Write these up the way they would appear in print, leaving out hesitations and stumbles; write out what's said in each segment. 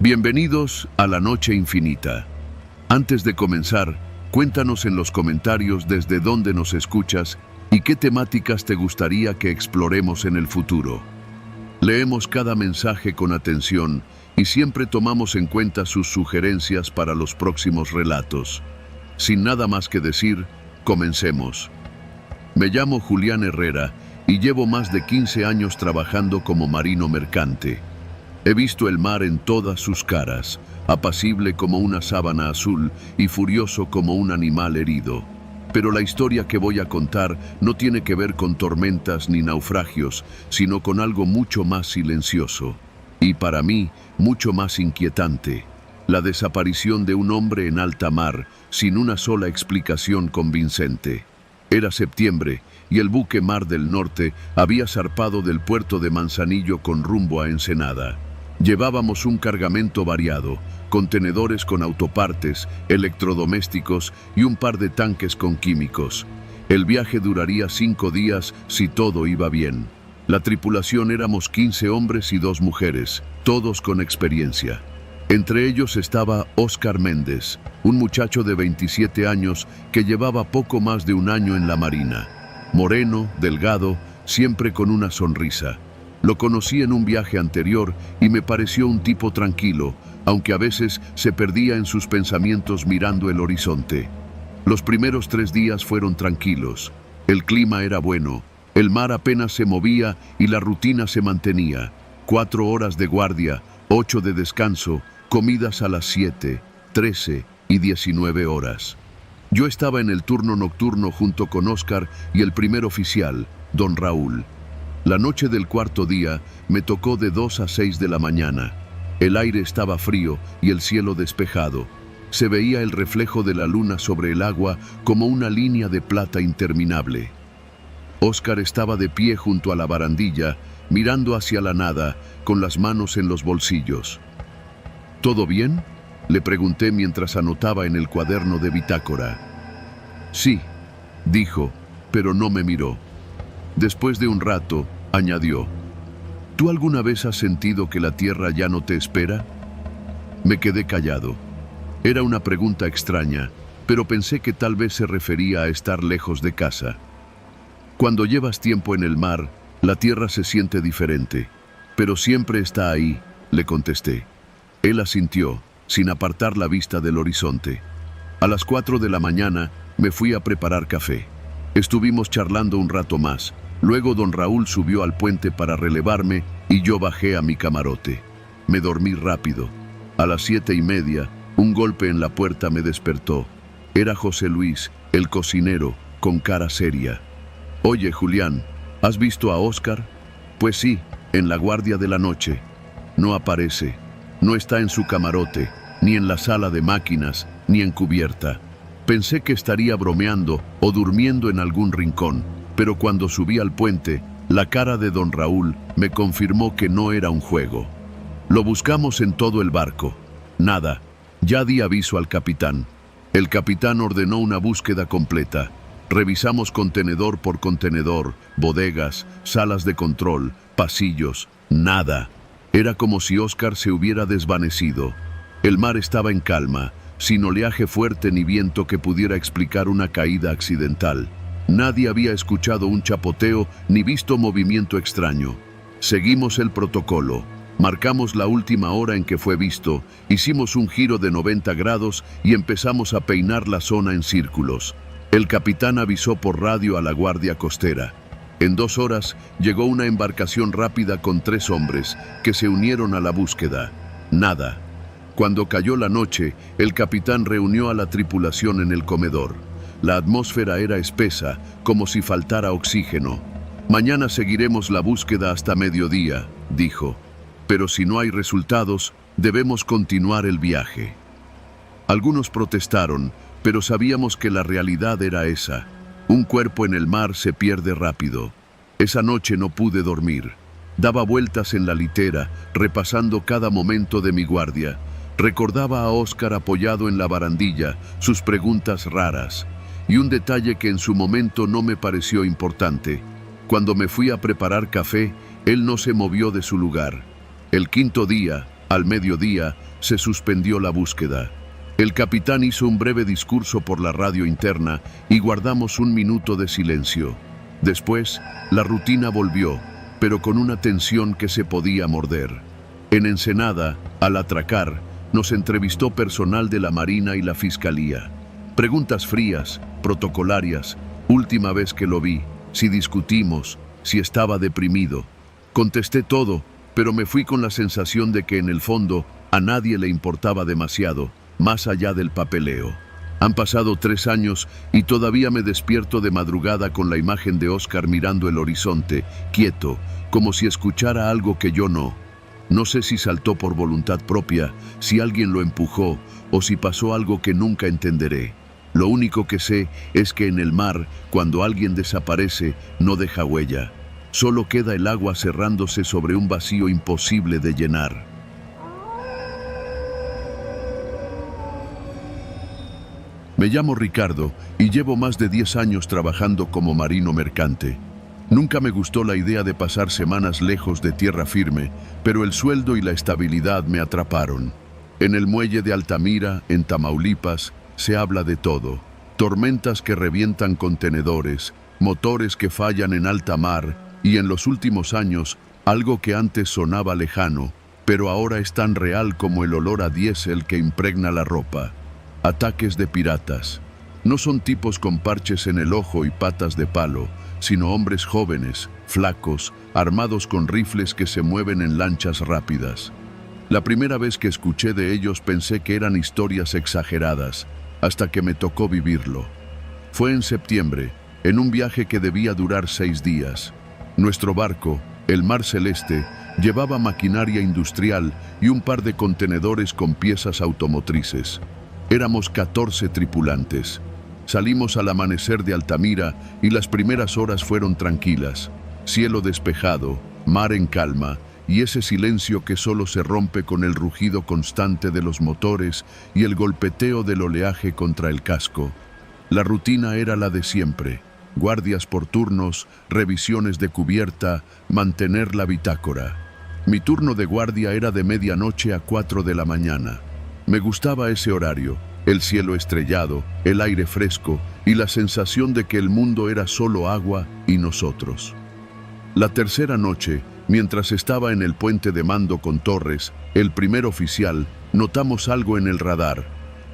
Bienvenidos a la Noche Infinita. Antes de comenzar, cuéntanos en los comentarios desde dónde nos escuchas y qué temáticas te gustaría que exploremos en el futuro. Leemos cada mensaje con atención y siempre tomamos en cuenta sus sugerencias para los próximos relatos. Sin nada más que decir, comencemos. Me llamo Julián Herrera y llevo más de 15 años trabajando como marino mercante. He visto el mar en todas sus caras, apacible como una sábana azul y furioso como un animal herido. Pero la historia que voy a contar no tiene que ver con tormentas ni naufragios, sino con algo mucho más silencioso. Y para mí, mucho más inquietante. La desaparición de un hombre en alta mar, sin una sola explicación convincente. Era septiembre y el buque Mar del Norte había zarpado del puerto de Manzanillo con rumbo a Ensenada. Llevábamos un cargamento variado, contenedores con autopartes, electrodomésticos y un par de tanques con químicos. El viaje duraría 5 días si todo iba bien. La tripulación éramos 15 hombres y 2 mujeres, todos con experiencia. Entre ellos estaba Óscar Méndez, un muchacho de 27 años que llevaba poco más de un año en la marina. Moreno, delgado, siempre con una sonrisa. Lo conocí en un viaje anterior y me pareció un tipo tranquilo, aunque a veces se perdía en sus pensamientos mirando el horizonte. Los primeros 3 días fueron tranquilos. El clima era bueno, el mar apenas se movía y la rutina se mantenía. 4 horas de guardia, 8 de descanso, comidas a las 7, 13 y 19 horas. Yo estaba en el turno nocturno junto con Óscar y el primer oficial, don Raúl. La noche del cuarto día me tocó de 2 a 6 de la mañana. El aire estaba frío y el cielo despejado. Se veía el reflejo de la luna sobre el agua como una línea de plata interminable. Óscar estaba de pie junto a la barandilla, mirando hacia la nada, con las manos en los bolsillos. ¿Todo bien?, le pregunté mientras anotaba en el cuaderno de bitácora. Sí, dijo, pero no me miró. Después de un rato, añadió, ¿tú alguna vez has sentido que la tierra ya no te espera? Me quedé callado. Era una pregunta extraña, pero pensé que tal vez se refería a estar lejos de casa. Cuando llevas tiempo en el mar, la tierra se siente diferente, pero siempre está ahí, le contesté. Él asintió, sin apartar la vista del horizonte. A las 4 de la mañana me fui a preparar café. Estuvimos charlando un rato más. Luego don Raúl subió al puente para relevarme y yo bajé a mi camarote. Me dormí rápido. A las 7:30, un golpe en la puerta me despertó. Era José Luis, el cocinero, con cara seria. Oye, Julián, ¿has visto a Óscar? Pues sí, en la guardia de la noche. No aparece. No está en su camarote, ni en la sala de máquinas, ni en cubierta. Pensé que estaría bromeando o durmiendo en algún rincón, pero cuando subí al puente, la cara de don Raúl me confirmó que no era un juego. Lo buscamos en todo el barco. Nada. Ya di aviso al capitán. El capitán ordenó una búsqueda completa. Revisamos contenedor por contenedor, bodegas, salas de control, pasillos. Nada. Era como si Óscar se hubiera desvanecido. El mar estaba en calma, sin oleaje fuerte ni viento que pudiera explicar una caída accidental. Nadie había escuchado un chapoteo ni visto movimiento extraño. Seguimos el protocolo. Marcamos la última hora en que fue visto, hicimos un giro de 90 grados y empezamos a peinar la zona en círculos. El capitán avisó por radio a la guardia costera. En 2 horas llegó una embarcación rápida con 3 hombres que se unieron a la búsqueda. Nada. Cuando cayó la noche, el capitán reunió a la tripulación en el comedor. La atmósfera era espesa, como si faltara oxígeno. Mañana seguiremos la búsqueda hasta mediodía, dijo. Pero si no hay resultados, debemos continuar el viaje. Algunos protestaron, pero sabíamos que la realidad era esa. Un cuerpo en el mar se pierde rápido. Esa noche no pude dormir. Daba vueltas en la litera, repasando cada momento de mi guardia. Recordaba a Óscar apoyado en la barandilla, sus preguntas raras. Y un detalle que en su momento no me pareció importante. Cuando me fui a preparar café, él no se movió de su lugar. El 5.º día, al mediodía, se suspendió la búsqueda. El capitán hizo un breve discurso por la radio interna y guardamos un minuto de silencio. Después, la rutina volvió, pero con una tensión que se podía morder. En Ensenada, al atracar, nos entrevistó personal de la Marina y la Fiscalía. Preguntas frías, protocolarias, última vez que lo vi, si discutimos, si estaba deprimido. Contesté todo, pero me fui con la sensación de que en el fondo a nadie le importaba demasiado, más allá del papeleo. Han pasado 3 años y todavía me despierto de madrugada con la imagen de Oscar mirando el horizonte, quieto, como si escuchara algo que yo no. No sé si saltó por voluntad propia, si alguien lo empujó o si pasó algo que nunca entenderé. Lo único que sé es que en el mar, cuando alguien desaparece, no deja huella. Solo queda el agua cerrándose sobre un vacío imposible de llenar. Me llamo Ricardo y llevo más de 10 años trabajando como marino mercante. Nunca me gustó la idea de pasar semanas lejos de tierra firme, pero el sueldo y la estabilidad me atraparon. En el muelle de Altamira, en Tamaulipas, se habla de todo. Tormentas que revientan contenedores, motores que fallan en alta mar y en los últimos años, algo que antes sonaba lejano, pero ahora es tan real como el olor a diésel que impregna la ropa. Ataques de piratas. No son tipos con parches en el ojo y patas de palo, sino hombres jóvenes, flacos, armados con rifles que se mueven en lanchas rápidas. La primera vez que escuché de ellos pensé que eran historias exageradas, hasta que me tocó vivirlo. Fue en septiembre, en un viaje que debía durar 6 días. Nuestro barco, el Mar Celeste, llevaba maquinaria industrial y un par de contenedores con piezas automotrices. Éramos 14 tripulantes. Salimos al amanecer de Altamira y las primeras horas fueron tranquilas. Cielo despejado, mar en calma y ese silencio que solo se rompe con el rugido constante de los motores y el golpeteo del oleaje contra el casco. La rutina era la de siempre. Guardias por turnos, revisiones de cubierta, mantener la bitácora. Mi turno de guardia era de medianoche a 4 de la mañana. Me gustaba ese horario, el cielo estrellado, el aire fresco y la sensación de que el mundo era solo agua y nosotros. La tercera noche, mientras estaba en el puente de mando con Torres, el primer oficial, notamos algo en el radar.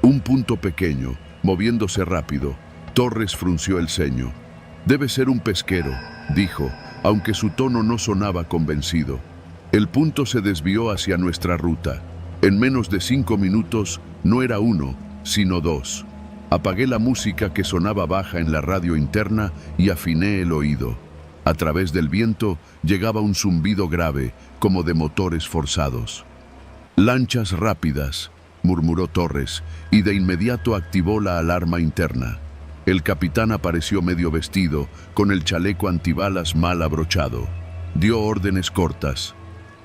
Un punto pequeño, moviéndose rápido. Torres frunció el ceño. «Debe ser un pesquero», dijo, aunque su tono no sonaba convencido. El punto se desvió hacia nuestra ruta. En menos de 5 minutos no era uno, sino 2. Apagué la música que sonaba baja en la radio interna y afiné el oído. A través del viento llegaba un zumbido grave, como de motores forzados. «Lanchas rápidas», murmuró Torres, y de inmediato activó la alarma interna. El capitán apareció medio vestido, con el chaleco antibalas mal abrochado. Dio órdenes cortas.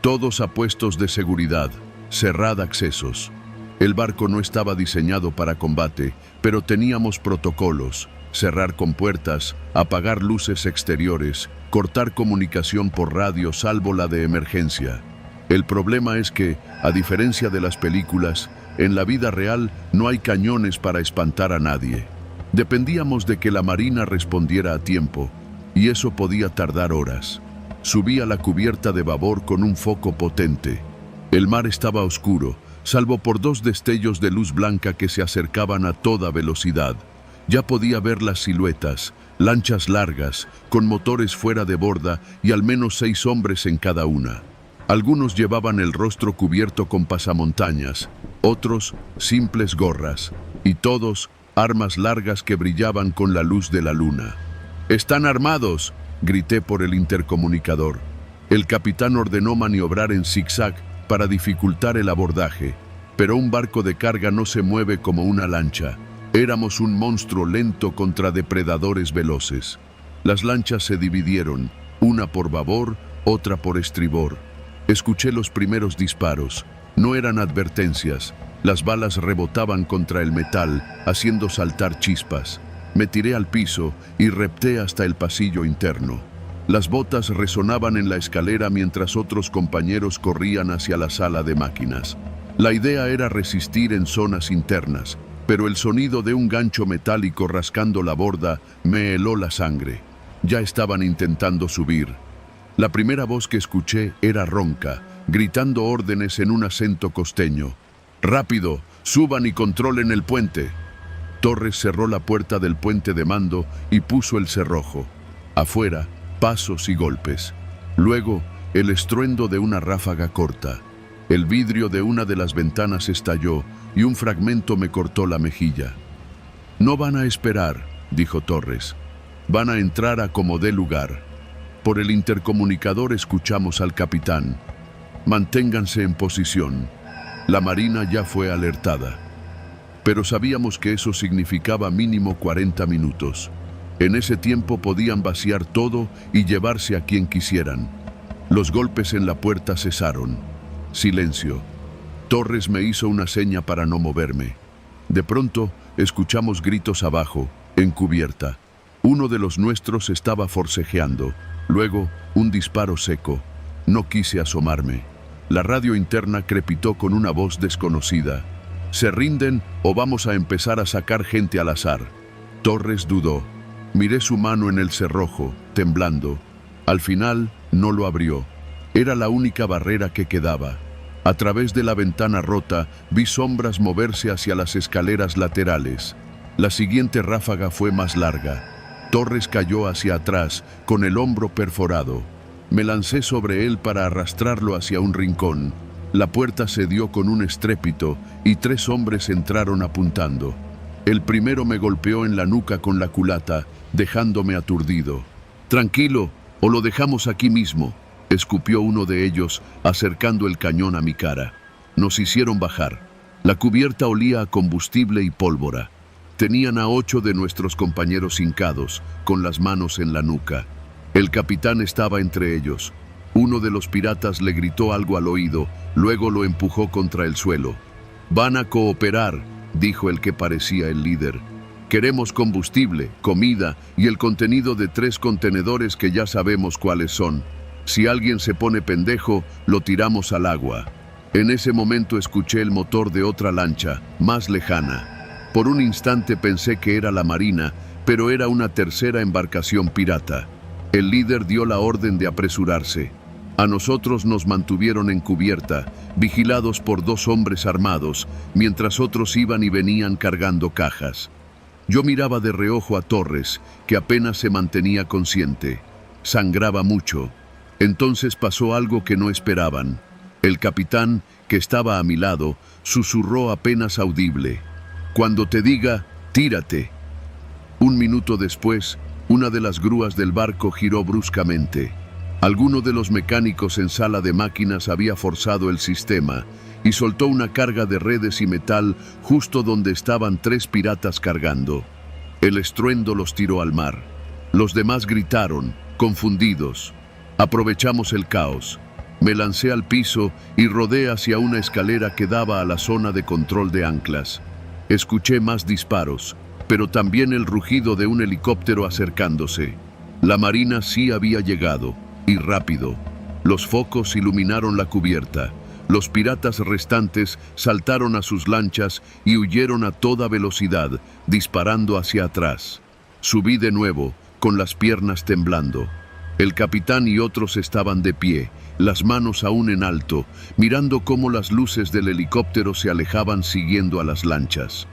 «Todos a puestos de seguridad. Cerrad accesos». El barco no estaba diseñado para combate, pero teníamos protocolos: cerrar compuertas, apagar luces exteriores, cortar comunicación por radio salvo la de emergencia. El problema es que, a diferencia de las películas, en la vida real no hay cañones para espantar a nadie. Dependíamos de que la Marina respondiera a tiempo, y eso podía tardar horas. Subí a la cubierta de babor con un foco potente. El mar estaba oscuro, salvo por 2 destellos de luz blanca que se acercaban a toda velocidad. Ya podía ver las siluetas, lanchas largas, con motores fuera de borda y al menos 6 hombres en cada una. Algunos llevaban el rostro cubierto con pasamontañas, otros simples gorras, y todos armas largas que brillaban con la luz de la luna. «¡Están armados!», grité por el intercomunicador. El capitán ordenó maniobrar en zigzag para dificultar el abordaje, pero un barco de carga no se mueve como una lancha. Éramos un monstruo lento contra depredadores veloces. Las lanchas se dividieron, una por babor, otra por estribor. Escuché los primeros disparos. No eran advertencias. Las balas rebotaban contra el metal, haciendo saltar chispas. Me tiré al piso y repté hasta el pasillo interno. Las botas resonaban en la escalera mientras otros compañeros corrían hacia la sala de máquinas. La idea era resistir en zonas internas, pero el sonido de un gancho metálico rascando la borda me heló la sangre. Ya estaban intentando subir. La primera voz que escuché era ronca, gritando órdenes en un acento costeño. «¡Rápido! ¡Suban y controlen el puente!». Torres cerró la puerta del puente de mando y puso el cerrojo. Afuera, pasos y golpes. Luego, el estruendo de una ráfaga corta. El vidrio de una de las ventanas estalló y un fragmento me cortó la mejilla. «No van a esperar», dijo Torres. «Van a entrar a como dé lugar». Por el intercomunicador escuchamos al capitán. «Manténganse en posición». La Marina ya fue alertada. Pero sabíamos que eso significaba mínimo 40 minutos. En ese tiempo podían vaciar todo y llevarse a quien quisieran. Los golpes en la puerta cesaron. Silencio. Torres me hizo una seña para no moverme. De pronto, escuchamos gritos abajo, en cubierta. Uno de los nuestros estaba forcejeando. Luego, un disparo seco. No quise asomarme. La radio interna crepitó con una voz desconocida. «¿Se rinden o vamos a empezar a sacar gente al azar?». Torres dudó. Miré su mano en el cerrojo, temblando. Al final, no lo abrió. Era la única barrera que quedaba. A través de la ventana rota, vi sombras moverse hacia las escaleras laterales. La siguiente ráfaga fue más larga. Torres cayó hacia atrás, con el hombro perforado. Me lancé sobre él para arrastrarlo hacia un rincón. La puerta se dio con un estrépito y 3 hombres entraron apuntando. El primero me golpeó en la nuca con la culata, dejándome aturdido. «Tranquilo, o lo dejamos aquí mismo», escupió uno de ellos, acercando el cañón a mi cara. Nos hicieron bajar. La cubierta olía a combustible y pólvora. Tenían a 8 de nuestros compañeros hincados, con las manos en la nuca. El capitán estaba entre ellos. Uno de los piratas le gritó algo al oído, luego lo empujó contra el suelo. «Van a cooperar», dijo el que parecía el líder. «Queremos combustible, comida y el contenido de 3 contenedores que ya sabemos cuáles son. Si alguien se pone pendejo, lo tiramos al agua». En ese momento escuché el motor de otra lancha, más lejana. Por un instante pensé que era la Marina, pero era una tercera embarcación pirata. El líder dio la orden de apresurarse. A nosotros nos mantuvieron en cubierta, vigilados por 2 hombres armados, mientras otros iban y venían cargando cajas. Yo miraba de reojo a Torres, que apenas se mantenía consciente. Sangraba mucho. Entonces pasó algo que no esperaban. El capitán, que estaba a mi lado, susurró apenas audible: «Cuando te diga, tírate». Un minuto después, una de las grúas del barco giró bruscamente. Alguno de los mecánicos en sala de máquinas había forzado el sistema y soltó una carga de redes y metal justo donde estaban 3 piratas cargando. El estruendo los tiró al mar. Los demás gritaron, confundidos. Aprovechamos el caos. Me lancé al piso y rodé hacia una escalera que daba a la zona de control de anclas. Escuché más disparos, pero también el rugido de un helicóptero acercándose. La Marina sí había llegado. Y rápido. Los focos iluminaron la cubierta. Los piratas restantes saltaron a sus lanchas y huyeron a toda velocidad, disparando hacia atrás. Subí de nuevo, con las piernas temblando. El capitán y otros estaban de pie, las manos aún en alto, mirando cómo las luces del helicóptero se alejaban siguiendo a las lanchas.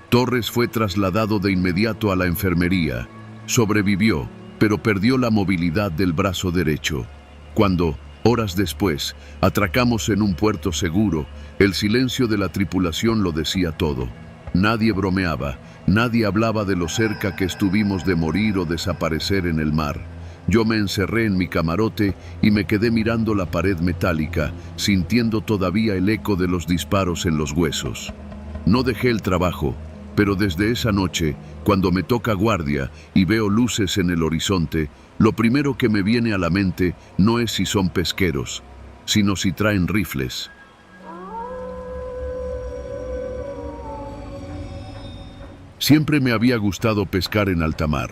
Torres fue trasladado de inmediato a la enfermería. Sobrevivió, pero perdió la movilidad del brazo derecho. Cuando, horas después, atracamos en un puerto seguro, el silencio de la tripulación lo decía todo. Nadie bromeaba, nadie hablaba de lo cerca que estuvimos de morir o desaparecer en el mar. Yo me encerré en mi camarote y me quedé mirando la pared metálica, sintiendo todavía el eco de los disparos en los huesos. No dejé el trabajo, pero desde esa noche, cuando me toca guardia y veo luces en el horizonte, lo primero que me viene a la mente no es si son pesqueros, sino si traen rifles. Siempre me había gustado pescar en alta mar.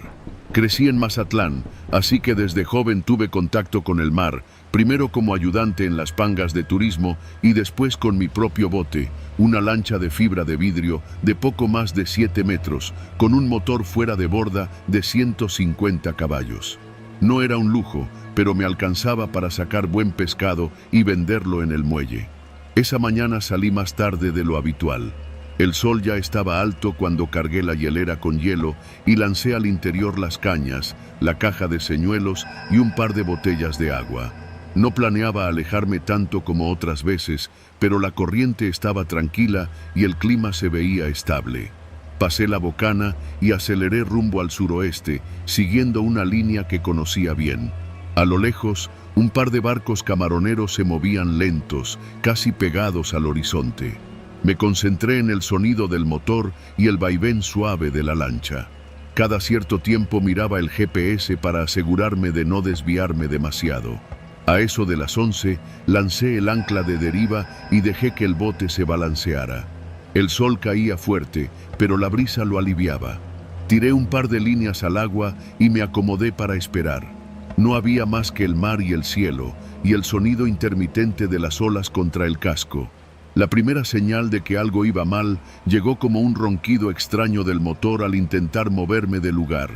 Crecí en Mazatlán, así que desde joven tuve contacto con el mar, primero como ayudante en las pangas de turismo y después con mi propio bote, una lancha de fibra de vidrio de poco más de 7 metros, con un motor fuera de borda de 150 caballos. No era un lujo, pero me alcanzaba para sacar buen pescado y venderlo en el muelle. Esa mañana salí más tarde de lo habitual. El sol ya estaba alto cuando cargué la hielera con hielo y lancé al interior las cañas, la caja de señuelos y un par de botellas de agua. No planeaba alejarme tanto como otras veces, pero la corriente estaba tranquila y el clima se veía estable. Pasé la bocana y aceleré rumbo al suroeste, siguiendo una línea que conocía bien. A lo lejos, un par de barcos camaroneros se movían lentos, casi pegados al horizonte. Me concentré en el sonido del motor y el vaivén suave de la lancha. Cada cierto tiempo miraba el GPS para asegurarme de no desviarme demasiado. A eso de las 11, lancé el ancla de deriva y dejé que el bote se balanceara. El sol caía fuerte, pero la brisa lo aliviaba. Tiré un par de líneas al agua y me acomodé para esperar. No había más que el mar y el cielo, y el sonido intermitente de las olas contra el casco. La primera señal de que algo iba mal llegó como un ronquido extraño del motor al intentar moverme del lugar.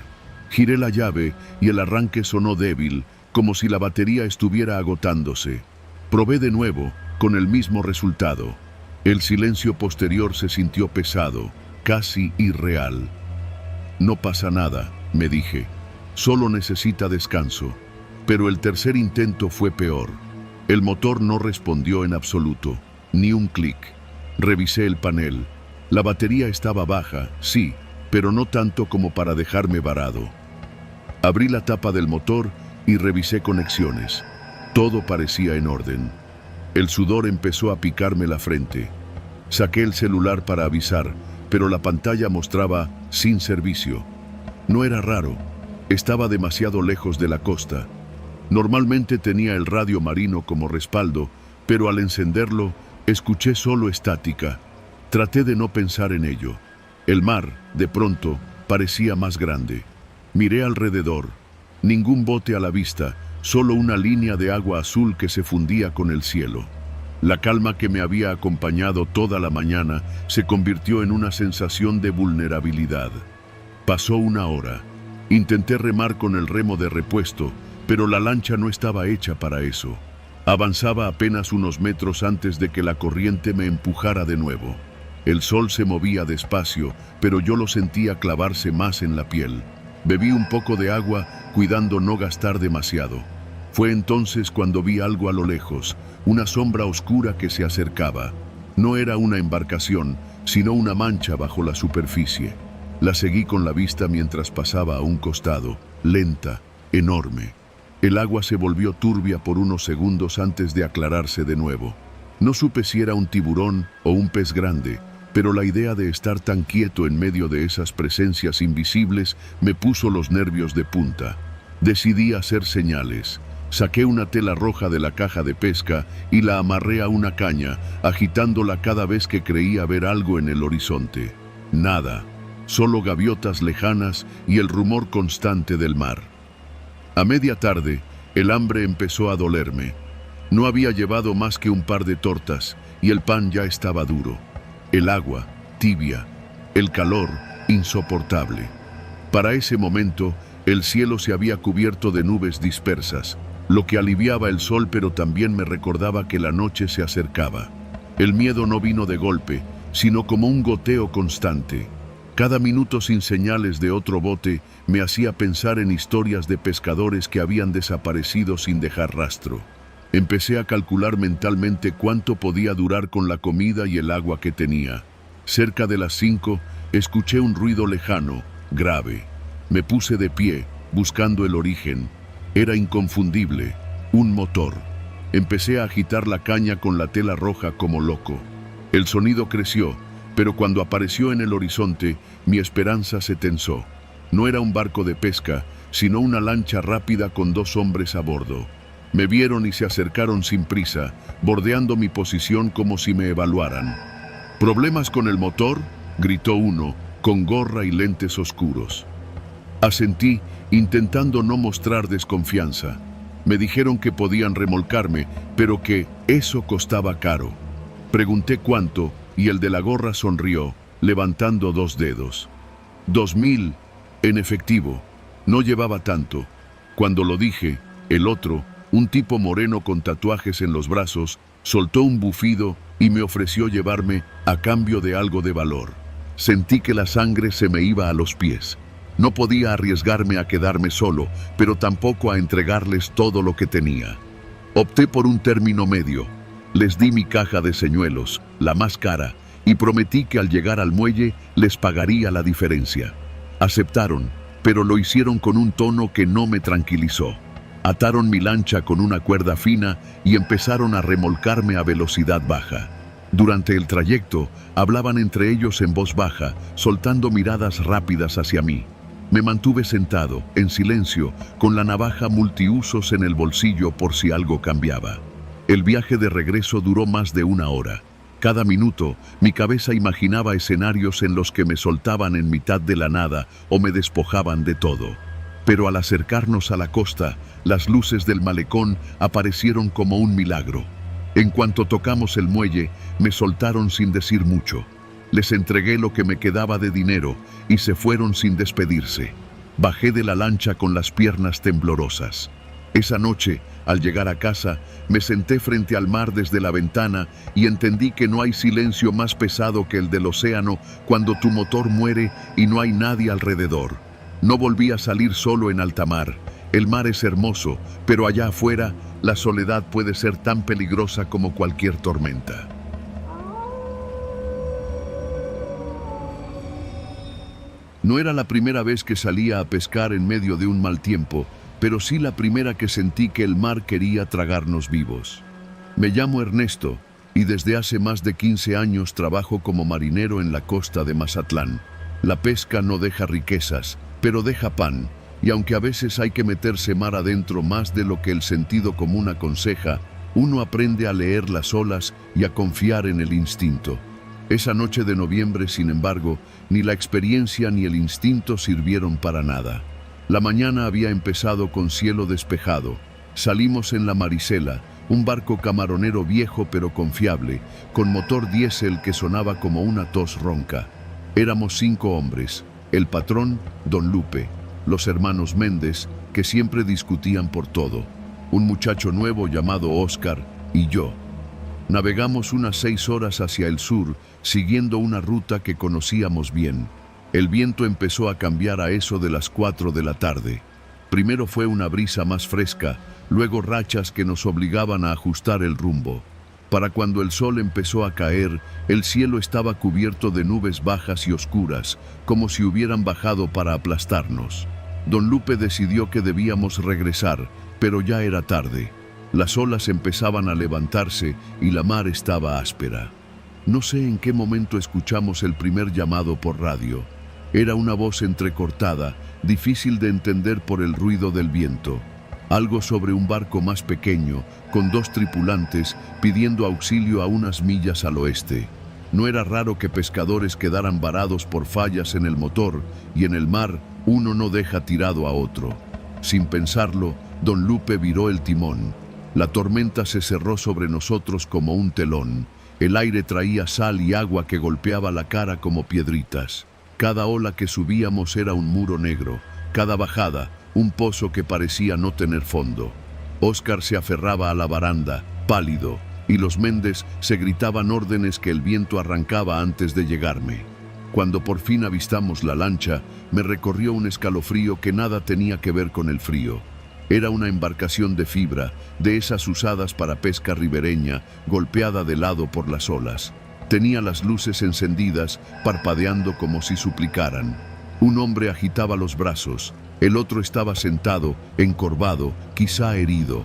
Giré la llave y el arranque sonó débil, como si la batería estuviera agotándose. Probé de nuevo, con el mismo resultado. El silencio posterior se sintió pesado, casi irreal. No pasa nada, me dije. Solo necesita descanso. Pero el tercer intento fue peor. El motor no respondió en absoluto. Ni un clic. Revisé el panel. La batería estaba baja, sí, pero no tanto como para dejarme varado. Abrí la tapa del motor y revisé conexiones. Todo parecía en orden. El sudor empezó a picarme la frente. Saqué el celular para avisar, pero la pantalla mostraba sin servicio. No era raro. Estaba demasiado lejos de la costa. Normalmente tenía el radio marino como respaldo, pero al encenderlo, escuché solo estática. Traté de no pensar en ello. El mar, de pronto, parecía más grande. Miré alrededor. Ningún bote a la vista, solo una línea de agua azul que se fundía con el cielo. La calma que me había acompañado toda la mañana se convirtió en una sensación de vulnerabilidad. Pasó una hora. Intenté remar con el remo de repuesto, pero la lancha no estaba hecha para eso. Avanzaba apenas unos metros antes de que la corriente me empujara de nuevo. El sol se movía despacio, pero yo lo sentía clavarse más en la piel. Bebí un poco de agua, cuidando no gastar demasiado. Fue entonces cuando vi algo a lo lejos, una sombra oscura que se acercaba. No era una embarcación, sino una mancha bajo la superficie. La seguí con la vista mientras pasaba a un costado, lenta, enorme. El agua se volvió turbia por unos segundos antes de aclararse de nuevo. No supe si era un tiburón o un pez grande, pero la idea de estar tan quieto en medio de esas presencias invisibles me puso los nervios de punta. Decidí hacer señales. Saqué una tela roja de la caja de pesca y la amarré a una caña, agitándola cada vez que creía ver algo en el horizonte. Nada, solo gaviotas lejanas y el rumor constante del mar. A media tarde, el hambre empezó a dolerme. No había llevado más que un par de tortas y el pan ya estaba duro. El agua, tibia. El calor, insoportable. Para ese momento, el cielo se había cubierto de nubes dispersas, lo que aliviaba el sol, pero también me recordaba que la noche se acercaba. El miedo no vino de golpe, sino como un goteo constante. Cada minuto sin señales de otro bote me hacía pensar en historias de pescadores que habían desaparecido sin dejar rastro. Empecé a calcular mentalmente cuánto podía durar con la comida y el agua que tenía. Cerca de las 5, escuché un ruido lejano, grave. Me puse de pie, buscando el origen. Era inconfundible, un motor. Empecé a agitar la caña con la tela roja como loco. El sonido creció, pero cuando apareció en el horizonte, mi esperanza se tensó. No era un barco de pesca, sino una lancha rápida con 2 hombres a bordo. Me vieron y se acercaron sin prisa, bordeando mi posición como si me evaluaran. ¿Problemas con el motor?, gritó uno, con gorra y lentes oscuros. Asentí, intentando no mostrar desconfianza. Me dijeron que podían remolcarme, pero que eso costaba caro. Pregunté cuánto y el de la gorra sonrió, levantando 2 dedos. 2.000 en efectivo. No llevaba tanto. Cuando lo dije, el otro, un tipo moreno con tatuajes en los brazos, soltó un bufido y me ofreció llevarme a cambio de algo de valor. Sentí que la sangre se me iba a los pies. No podía arriesgarme a quedarme solo, pero tampoco a entregarles todo lo que tenía. Opté por un término medio. Les di mi caja de señuelos, la más cara, y prometí que al llegar al muelle les pagaría la diferencia. Aceptaron, pero lo hicieron con un tono que no me tranquilizó. Ataron mi lancha con una cuerda fina y empezaron a remolcarme a velocidad baja. Durante el trayecto, hablaban entre ellos en voz baja, soltando miradas rápidas hacia mí. Me mantuve sentado, en silencio, con la navaja multiusos en el bolsillo por si algo cambiaba. El viaje de regreso duró más de 1 hora. Cada minuto, mi cabeza imaginaba escenarios en los que me soltaban en mitad de la nada o me despojaban de todo. Pero al acercarnos a la costa, las luces del malecón aparecieron como un milagro. En cuanto tocamos el muelle, me soltaron sin decir mucho. Les entregué lo que me quedaba de dinero y se fueron sin despedirse. Bajé de la lancha con las piernas temblorosas. Esa noche, al llegar a casa, me senté frente al mar desde la ventana y entendí que no hay silencio más pesado que el del océano cuando tu motor muere y no hay nadie alrededor. No volví a salir solo en alta mar. El mar es hermoso, pero allá afuera, la soledad puede ser tan peligrosa como cualquier tormenta. No era la primera vez que salía a pescar en medio de un mal tiempo, pero sí la primera que sentí que el mar quería tragarnos vivos. Me llamo Ernesto y desde hace más de 15 años trabajo como marinero en la costa de Mazatlán. La pesca no deja riquezas, pero deja pan, y aunque a veces hay que meterse mar adentro más de lo que el sentido común aconseja, uno aprende a leer las olas y a confiar en el instinto. Esa noche de noviembre, sin embargo, ni la experiencia ni el instinto sirvieron para nada. La mañana había empezado con cielo despejado. Salimos en la Marisela, un barco camaronero viejo pero confiable, con motor diésel que sonaba como una tos ronca. Éramos 5 hombres, el patrón, don Lupe, los hermanos Méndez, que siempre discutían por todo, un muchacho nuevo llamado Óscar y yo. Navegamos unas 6 horas hacia el sur, siguiendo una ruta que conocíamos bien. El viento empezó a cambiar a eso de las 4 de la tarde. Primero fue una brisa más fresca, luego rachas que nos obligaban a ajustar el rumbo. Para cuando el sol empezó a caer, el cielo estaba cubierto de nubes bajas y oscuras, como si hubieran bajado para aplastarnos. Don Lupe decidió que debíamos regresar, pero ya era tarde. Las olas empezaban a levantarse y la mar estaba áspera. No sé en qué momento escuchamos el primer llamado por radio. Era una voz entrecortada, difícil de entender por el ruido del viento. Algo sobre un barco más pequeño, con 2 tripulantes, pidiendo auxilio a unas millas al oeste. No era raro que pescadores quedaran varados por fallas en el motor, y en el mar uno no deja tirado a otro. Sin pensarlo, don Lupe viró el timón. La tormenta se cerró sobre nosotros como un telón. El aire traía sal y agua que golpeaba la cara como piedritas. Cada ola que subíamos era un muro negro. Cada bajada, un pozo que parecía no tener fondo. Óscar se aferraba a la baranda, pálido, y los Méndez se gritaban órdenes que el viento arrancaba antes de llegarme. Cuando por fin avistamos la lancha, me recorrió un escalofrío que nada tenía que ver con el frío. Era una embarcación de fibra, de esas usadas para pesca ribereña, golpeada de lado por las olas. Tenía las luces encendidas, parpadeando como si suplicaran. Un hombre agitaba los brazos, el otro estaba sentado, encorvado, quizá herido.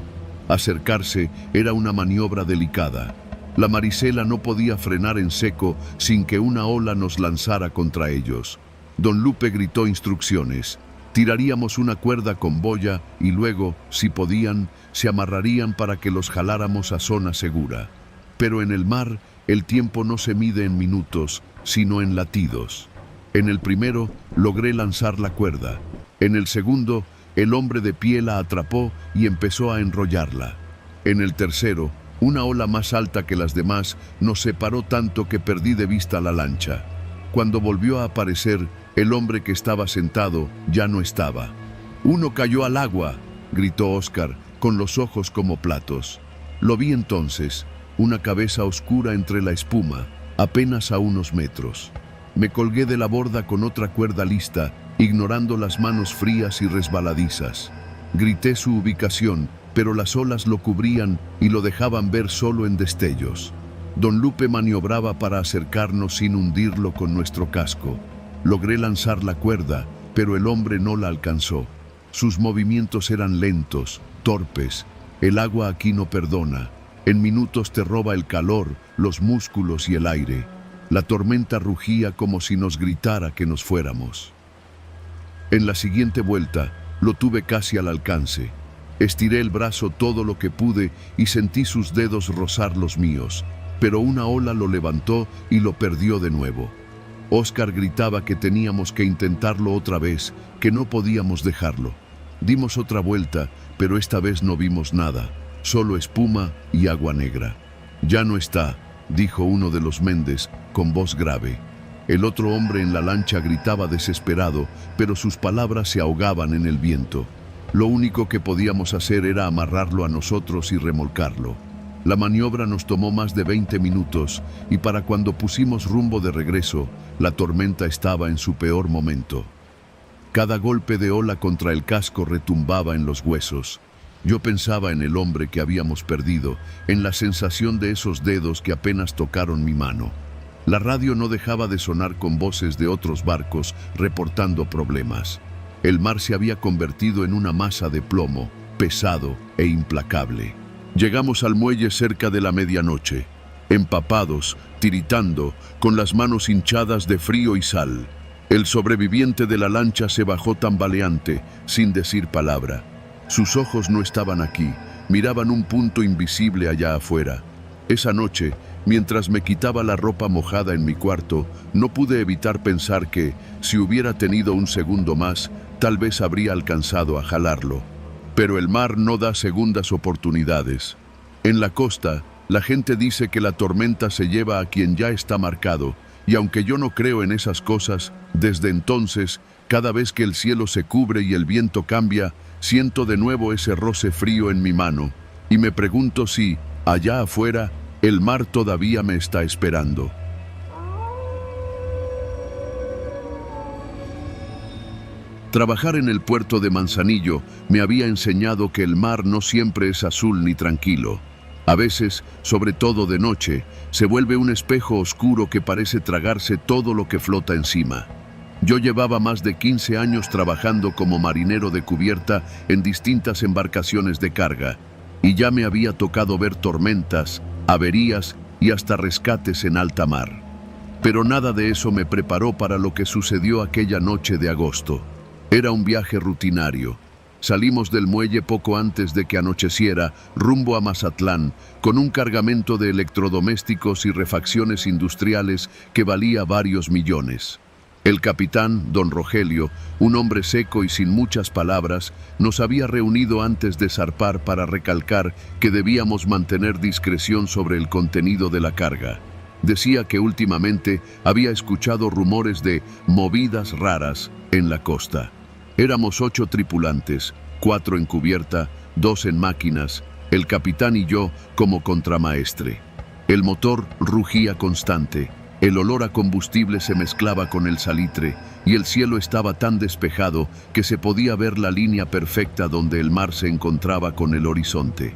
Acercarse era una maniobra delicada. La Marisela no podía frenar en seco sin que una ola nos lanzara contra ellos. Don Lupe gritó instrucciones. Tiraríamos una cuerda con boya y luego, si podían, se amarrarían para que los jaláramos a zona segura. Pero en el mar, el tiempo no se mide en minutos, sino en latidos. En el primero, logré lanzar la cuerda. En el segundo, el hombre de pie la atrapó y empezó a enrollarla. En el tercero, una ola más alta que las demás nos separó tanto que perdí de vista la lancha. Cuando volvió a aparecer, el hombre que estaba sentado ya no estaba. «¡Uno cayó al agua!», gritó Oscar, con los ojos como platos. Lo vi entonces, una cabeza oscura entre la espuma, apenas a unos metros. Me colgué de la borda con otra cuerda lista, ignorando las manos frías y resbaladizas. Grité su ubicación, pero las olas lo cubrían y lo dejaban ver solo en destellos. Don Lupe maniobraba para acercarnos sin hundirlo con nuestro casco. Logré lanzar la cuerda, pero el hombre no la alcanzó. Sus movimientos eran lentos, torpes. El agua aquí no perdona. En minutos te roba el calor, los músculos y el aire. La tormenta rugía como si nos gritara que nos fuéramos. En la siguiente vuelta, lo tuve casi al alcance. Estiré el brazo todo lo que pude y sentí sus dedos rozar los míos, pero una ola lo levantó y lo perdió de nuevo. Oscar gritaba que teníamos que intentarlo otra vez, que no podíamos dejarlo. Dimos otra vuelta, pero esta vez no vimos nada, solo espuma y agua negra. «Ya no está», dijo uno de los Méndez, con voz grave. El otro hombre en la lancha gritaba desesperado, pero sus palabras se ahogaban en el viento. Lo único que podíamos hacer era amarrarlo a nosotros y remolcarlo. La maniobra nos tomó más de 20 minutos, y para cuando pusimos rumbo de regreso, la tormenta estaba en su peor momento. Cada golpe de ola contra el casco retumbaba en los huesos. Yo pensaba en el hombre que habíamos perdido, en la sensación de esos dedos que apenas tocaron mi mano. La radio no dejaba de sonar con voces de otros barcos reportando problemas. El mar se había convertido en una masa de plomo, pesado e implacable. Llegamos al muelle cerca de la medianoche, empapados, tiritando, con las manos hinchadas de frío y sal. El sobreviviente de la lancha se bajó tambaleante, sin decir palabra. Sus ojos no estaban aquí, miraban un punto invisible allá afuera. Esa noche, mientras me quitaba la ropa mojada en mi cuarto, no pude evitar pensar que, si hubiera tenido un segundo más, tal vez habría alcanzado a jalarlo. Pero el mar no da segundas oportunidades. En la costa, la gente dice que la tormenta se lleva a quien ya está marcado, y aunque yo no creo en esas cosas, desde entonces, cada vez que el cielo se cubre y el viento cambia, siento de nuevo ese roce frío en mi mano, y me pregunto si, allá afuera, el mar todavía me está esperando. Trabajar en el puerto de Manzanillo me había enseñado que el mar no siempre es azul ni tranquilo. A veces, sobre todo de noche, se vuelve un espejo oscuro que parece tragarse todo lo que flota encima. Yo llevaba más de 15 años trabajando como marinero de cubierta en distintas embarcaciones de carga, y ya me había tocado ver tormentas, averías y hasta rescates en alta mar. Pero nada de eso me preparó para lo que sucedió aquella noche de agosto. Era un viaje rutinario. Salimos del muelle poco antes de que anocheciera, rumbo a Mazatlán, con un cargamento de electrodomésticos y refacciones industriales que valía varios millones. El capitán, don Rogelio, un hombre seco y sin muchas palabras, nos había reunido antes de zarpar para recalcar que debíamos mantener discreción sobre el contenido de la carga. Decía que últimamente había escuchado rumores de movidas raras en la costa. Éramos 8 tripulantes, 4 en cubierta, 2 en máquinas, el capitán y yo como contramaestre. El motor rugía constante, el olor a combustible se mezclaba con el salitre y el cielo estaba tan despejado que se podía ver la línea perfecta donde el mar se encontraba con el horizonte.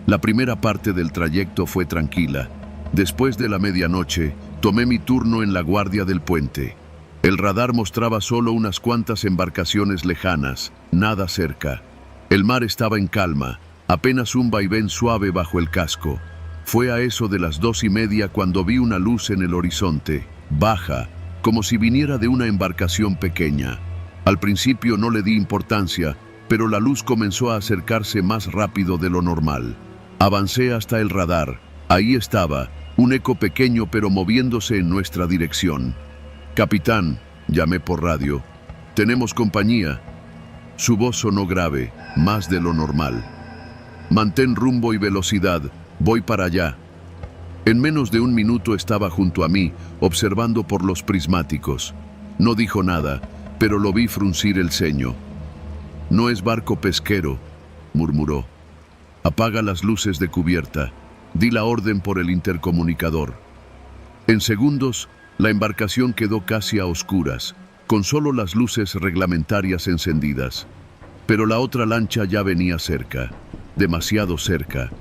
La primera parte del trayecto fue tranquila. Después de la medianoche, tomé mi turno en la guardia del puente. El radar mostraba solo unas cuantas embarcaciones lejanas, nada cerca. El mar estaba en calma, apenas un vaivén suave bajo el casco. Fue a eso de las 2:30 cuando vi una luz en el horizonte, baja, como si viniera de una embarcación pequeña. Al principio no le di importancia, pero la luz comenzó a acercarse más rápido de lo normal. Avancé hasta el radar. Ahí estaba, un eco pequeño pero moviéndose en nuestra dirección. «Capitán», llamé por radio, «tenemos compañía». Su voz sonó grave, más de lo normal. «Mantén rumbo y velocidad, voy para allá». En menos de un minuto estaba junto a mí, observando por los prismáticos. No dijo nada, pero lo vi fruncir el ceño. «No es barco pesquero», murmuró. «Apaga las luces de cubierta». Di la orden por el intercomunicador. En segundos, la embarcación quedó casi a oscuras, con solo las luces reglamentarias encendidas. Pero la otra lancha ya venía cerca, demasiado cerca.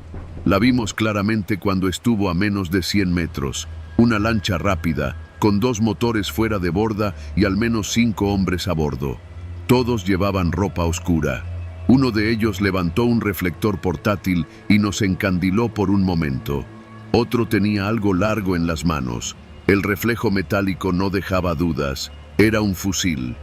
La vimos claramente cuando estuvo a menos de 100 metros. Una lancha rápida, con 2 motores fuera de borda y al menos 5 hombres a bordo. Todos llevaban ropa oscura. Uno de ellos levantó un reflector portátil y nos encandiló por un momento. Otro tenía algo largo en las manos. El reflejo metálico no dejaba dudas. Era un fusil.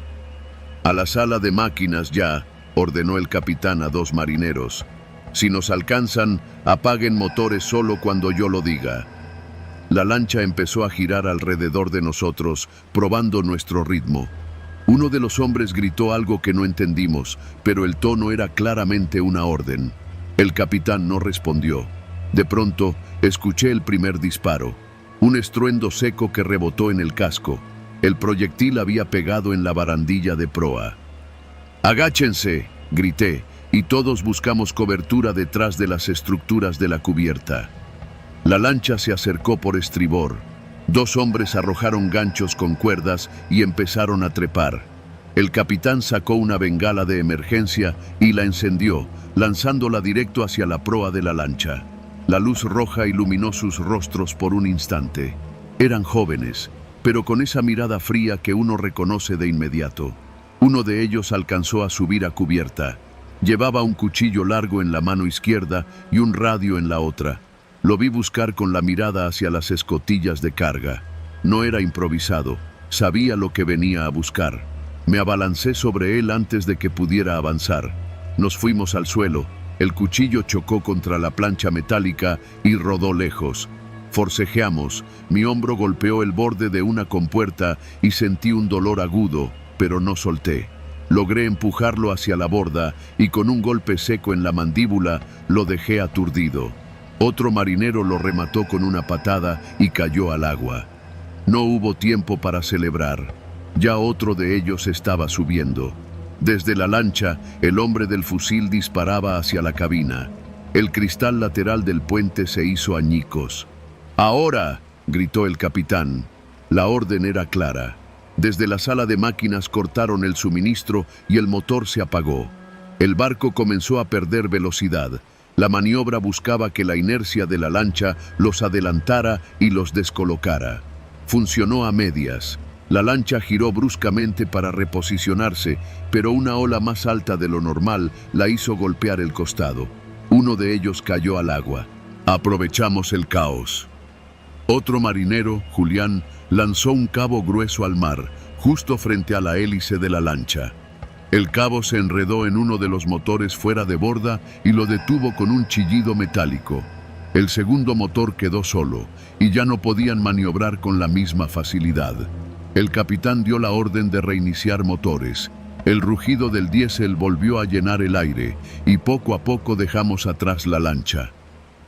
«A la sala de máquinas ya», ordenó el capitán a 2 marineros. «Si nos alcanzan, apaguen motores solo cuando yo lo diga». La lancha empezó a girar alrededor de nosotros, probando nuestro ritmo. Uno de los hombres gritó algo que no entendimos, pero el tono era claramente una orden. El capitán no respondió. De pronto, escuché el primer disparo. Un estruendo seco que rebotó en el casco. El proyectil había pegado en la barandilla de proa. «¡Agáchense!», grité, y todos buscamos cobertura detrás de las estructuras de la cubierta. La lancha se acercó por estribor. 2 hombres arrojaron ganchos con cuerdas y empezaron a trepar. El capitán sacó una bengala de emergencia y la encendió, lanzándola directo hacia la proa de la lancha. La luz roja iluminó sus rostros por un instante. Eran jóvenes, pero con esa mirada fría que uno reconoce de inmediato. Uno de ellos alcanzó a subir a cubierta. Llevaba un cuchillo largo en la mano izquierda y un radio en la otra. Lo vi buscar con la mirada hacia las escotillas de carga. No era improvisado, sabía lo que venía a buscar. Me abalancé sobre él antes de que pudiera avanzar. Nos fuimos al suelo, el cuchillo chocó contra la plancha metálica y rodó lejos. Forcejeamos, mi hombro golpeó el borde de una compuerta y sentí un dolor agudo, pero no solté. Logré empujarlo hacia la borda y con un golpe seco en la mandíbula lo dejé aturdido. Otro marinero lo remató con una patada y cayó al agua. No hubo tiempo para celebrar. Ya otro de ellos estaba subiendo. Desde la lancha, el hombre del fusil disparaba hacia la cabina. El cristal lateral del puente se hizo añicos. «¡Ahora!», gritó el capitán. La orden era clara. Desde la sala de máquinas cortaron el suministro y el motor se apagó. El barco comenzó a perder velocidad. La maniobra buscaba que la inercia de la lancha los adelantara y los descolocara. Funcionó a medias. La lancha giró bruscamente para reposicionarse, pero una ola más alta de lo normal la hizo golpear el costado. Uno de ellos cayó al agua. Aprovechamos el caos. Otro marinero, Julián, lanzó un cabo grueso al mar, justo frente a la hélice de la lancha. El cabo se enredó en uno de los motores fuera de borda y lo detuvo con un chillido metálico. El segundo motor quedó solo y ya no podían maniobrar con la misma facilidad. El capitán dio la orden de reiniciar motores. El rugido del diésel volvió a llenar el aire y poco a poco dejamos atrás la lancha.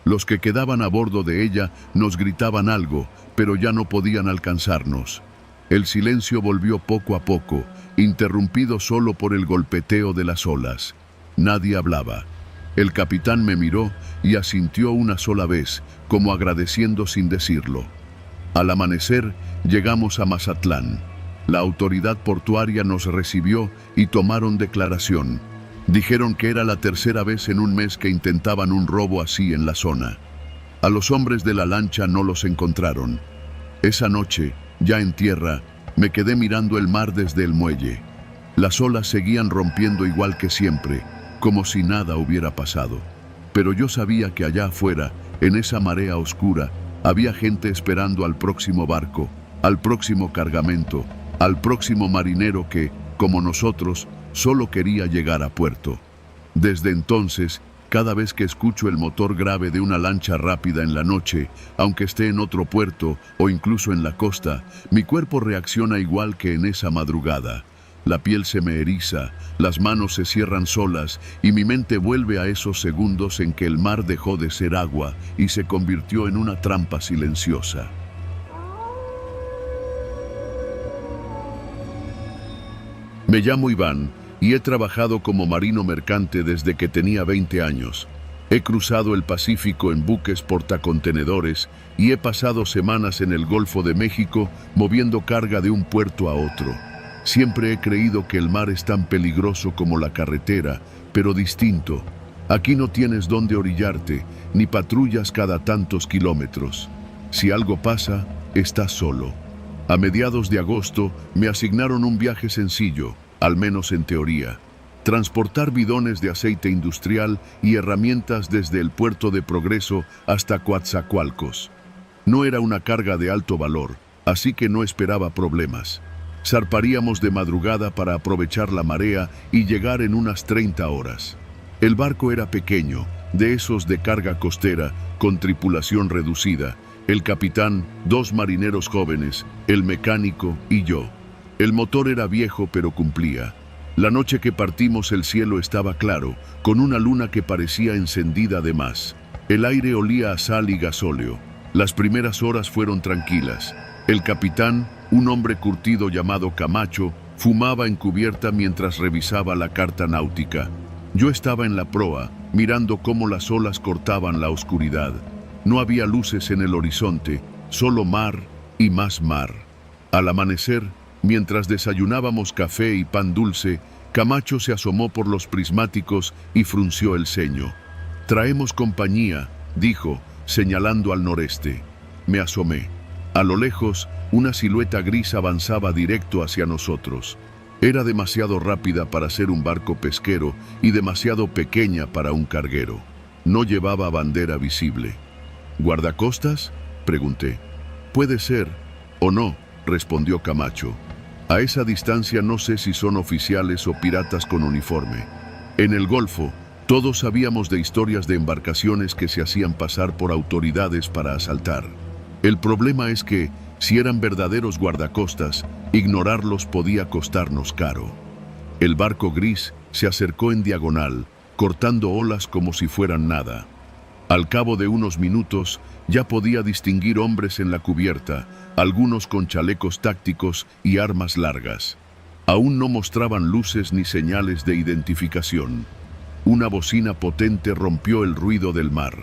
Los que quedaban a bordo de ella nos gritaban algo, pero ya no podían alcanzarnos. El silencio volvió poco a poco, interrumpido solo por el golpeteo de las olas. Nadie hablaba. El capitán me miró y asintió una sola vez, como agradeciendo sin decirlo. Al amanecer, llegamos a Mazatlán. La autoridad portuaria nos recibió y tomaron declaración. Dijeron que era la tercera vez en un mes que intentaban un robo así en la zona. A los hombres de la lancha no los encontraron. Esa noche, ya en tierra, me quedé mirando el mar desde el muelle. Las olas seguían rompiendo igual que siempre, como si nada hubiera pasado. Pero yo sabía que allá afuera, en esa marea oscura, había gente esperando al próximo barco, al próximo cargamento, al próximo marinero que, como nosotros, solo quería llegar a puerto. Desde entonces, cada vez que escucho el motor grave de una lancha rápida en la noche, aunque esté en otro puerto o incluso en la costa, mi cuerpo reacciona igual que en esa madrugada. La piel se me eriza, las manos se cierran solas y mi mente vuelve a esos segundos en que el mar dejó de ser agua y se convirtió en una trampa silenciosa. Me llamo Iván y he trabajado como marino mercante desde que tenía 20 años. He cruzado el Pacífico en buques portacontenedores y he pasado semanas en el Golfo de México moviendo carga de un puerto a otro. Siempre he creído que el mar es tan peligroso como la carretera, pero distinto. Aquí no tienes dónde orillarte, ni patrullas cada tantos kilómetros. Si algo pasa, estás solo. A mediados de agosto me asignaron un viaje sencillo, al menos en teoría. Transportar bidones de aceite industrial y herramientas desde el puerto de Progreso hasta Coatzacoalcos. No era una carga de alto valor, así que no esperaba problemas. Zarparíamos de madrugada para aprovechar la marea y llegar en unas 30 horas. El barco era pequeño, de esos de carga costera, con tripulación reducida. El capitán, 2 marineros jóvenes, el mecánico y yo. El motor era viejo pero cumplía. La noche que partimos el cielo estaba claro, con una luna que parecía encendida de más. El aire olía a sal y gasóleo. Las primeras horas fueron tranquilas. El capitán, un hombre curtido llamado Camacho, fumaba en cubierta mientras revisaba la carta náutica. Yo estaba en la proa, mirando cómo las olas cortaban la oscuridad. No había luces en el horizonte, solo mar y más mar. Al amanecer, mientras desayunábamos café y pan dulce, Camacho se asomó por los prismáticos y frunció el ceño. «Traemos compañía», dijo, señalando al noreste. Me asomé. A lo lejos, una silueta gris avanzaba directo hacia nosotros. Era demasiado rápida para ser un barco pesquero y demasiado pequeña para un carguero. No llevaba bandera visible. «¿Guardacostas?», pregunté. «Puede ser, o no», respondió Camacho. «A esa distancia no sé si son oficiales o piratas con uniforme. En el Golfo, todos sabíamos de historias de embarcaciones que se hacían pasar por autoridades para asaltar. El problema es que, si eran verdaderos guardacostas, ignorarlos podía costarnos caro». El barco gris se acercó en diagonal, cortando olas como si fueran nada. Al cabo de unos minutos, ya podía distinguir hombres en la cubierta, algunos con chalecos tácticos y armas largas. Aún no mostraban luces ni señales de identificación. Una bocina potente rompió el ruido del mar.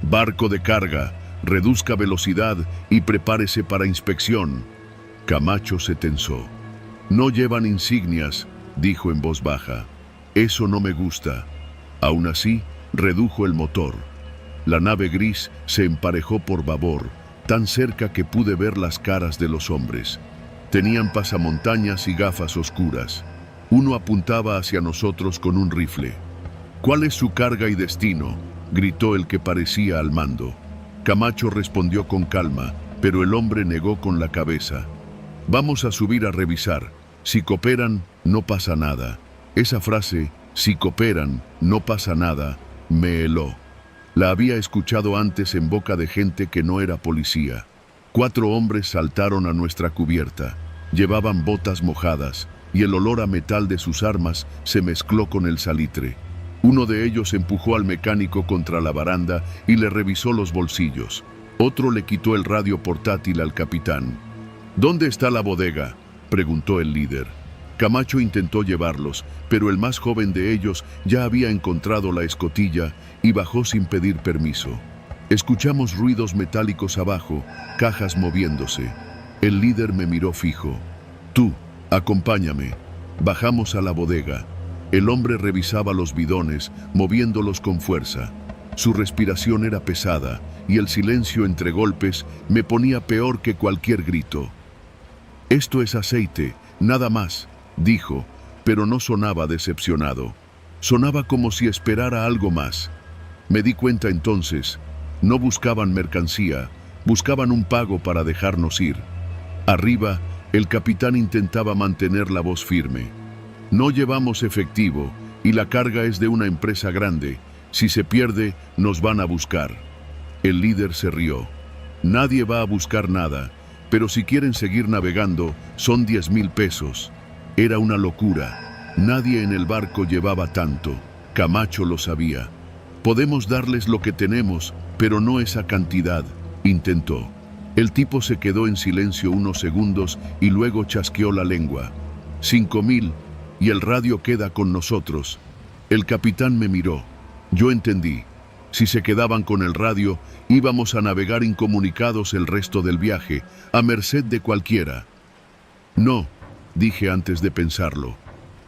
«Barco de carga, reduzca velocidad y prepárese para inspección». Camacho se tensó. «No llevan insignias», dijo en voz baja. «Eso no me gusta». Aún así, redujo el motor. La nave gris se emparejó por babor, tan cerca que pude ver las caras de los hombres. Tenían pasamontañas y gafas oscuras. Uno apuntaba hacia nosotros con un rifle. «¿Cuál es su carga y destino?», gritó el que parecía al mando. Camacho respondió con calma, pero el hombre negó con la cabeza. «Vamos a subir a revisar. Si cooperan, no pasa nada». Esa frase, «si cooperan, no pasa nada», me heló. La había escuchado antes en boca de gente que no era policía. 4 hombres saltaron a nuestra cubierta. Llevaban botas mojadas y el olor a metal de sus armas se mezcló con el salitre. Uno de ellos empujó al mecánico contra la baranda y le revisó los bolsillos. Otro le quitó el radio portátil al capitán. «¿Dónde está la bodega?», preguntó el líder. Camacho intentó llevarlos, pero el más joven de ellos ya había encontrado la escotilla y bajó sin pedir permiso. Escuchamos ruidos metálicos abajo, cajas moviéndose. El líder me miró fijo. «Tú, acompáñame». Bajamos a la bodega. El hombre revisaba los bidones, moviéndolos con fuerza. Su respiración era pesada y el silencio entre golpes me ponía peor que cualquier grito. «Esto es aceite, nada más», dijo, pero no sonaba decepcionado. Sonaba como si esperara algo más. Me di cuenta entonces, no buscaban mercancía, buscaban un pago para dejarnos ir. Arriba, el capitán intentaba mantener la voz firme. «No llevamos efectivo y la carga es de una empresa grande. Si se pierde, nos van a buscar». El líder se rió. «Nadie va a buscar nada, pero si quieren seguir navegando, son 10,000 pesos». Era una locura. Nadie en el barco llevaba tanto. Camacho lo sabía. Podemos darles lo que tenemos, pero no esa cantidad, intentó. El tipo se quedó en silencio unos segundos y luego chasqueó la lengua. 5.000, y el radio queda con nosotros. El capitán me miró. Yo entendí. Si se quedaban con el radio, íbamos a navegar incomunicados el resto del viaje, a merced de cualquiera. No, dije antes de pensarlo.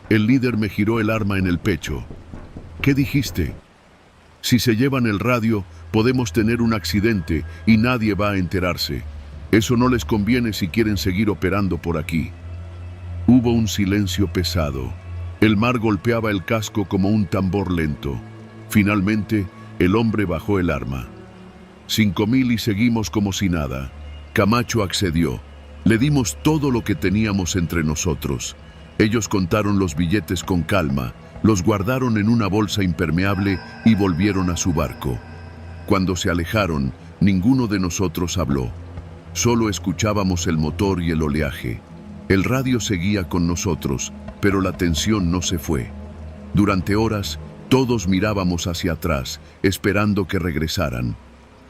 El líder me giró el arma en el pecho. ¿Qué dijiste? Si se llevan el radio, podemos tener un accidente y nadie va a enterarse. Eso no les conviene si quieren seguir operando por aquí. Hubo un silencio pesado. El mar golpeaba el casco como un tambor lento. Finalmente, el hombre bajó el arma. 5.000 y seguimos como si nada. Camacho accedió. Le dimos todo lo que teníamos entre nosotros. Ellos contaron los billetes con calma, los guardaron en una bolsa impermeable y volvieron a su barco. Cuando se alejaron, ninguno de nosotros habló. Solo escuchábamos el motor y el oleaje. El radio seguía con nosotros, pero la tensión no se fue. Durante horas, todos mirábamos hacia atrás, esperando que regresaran.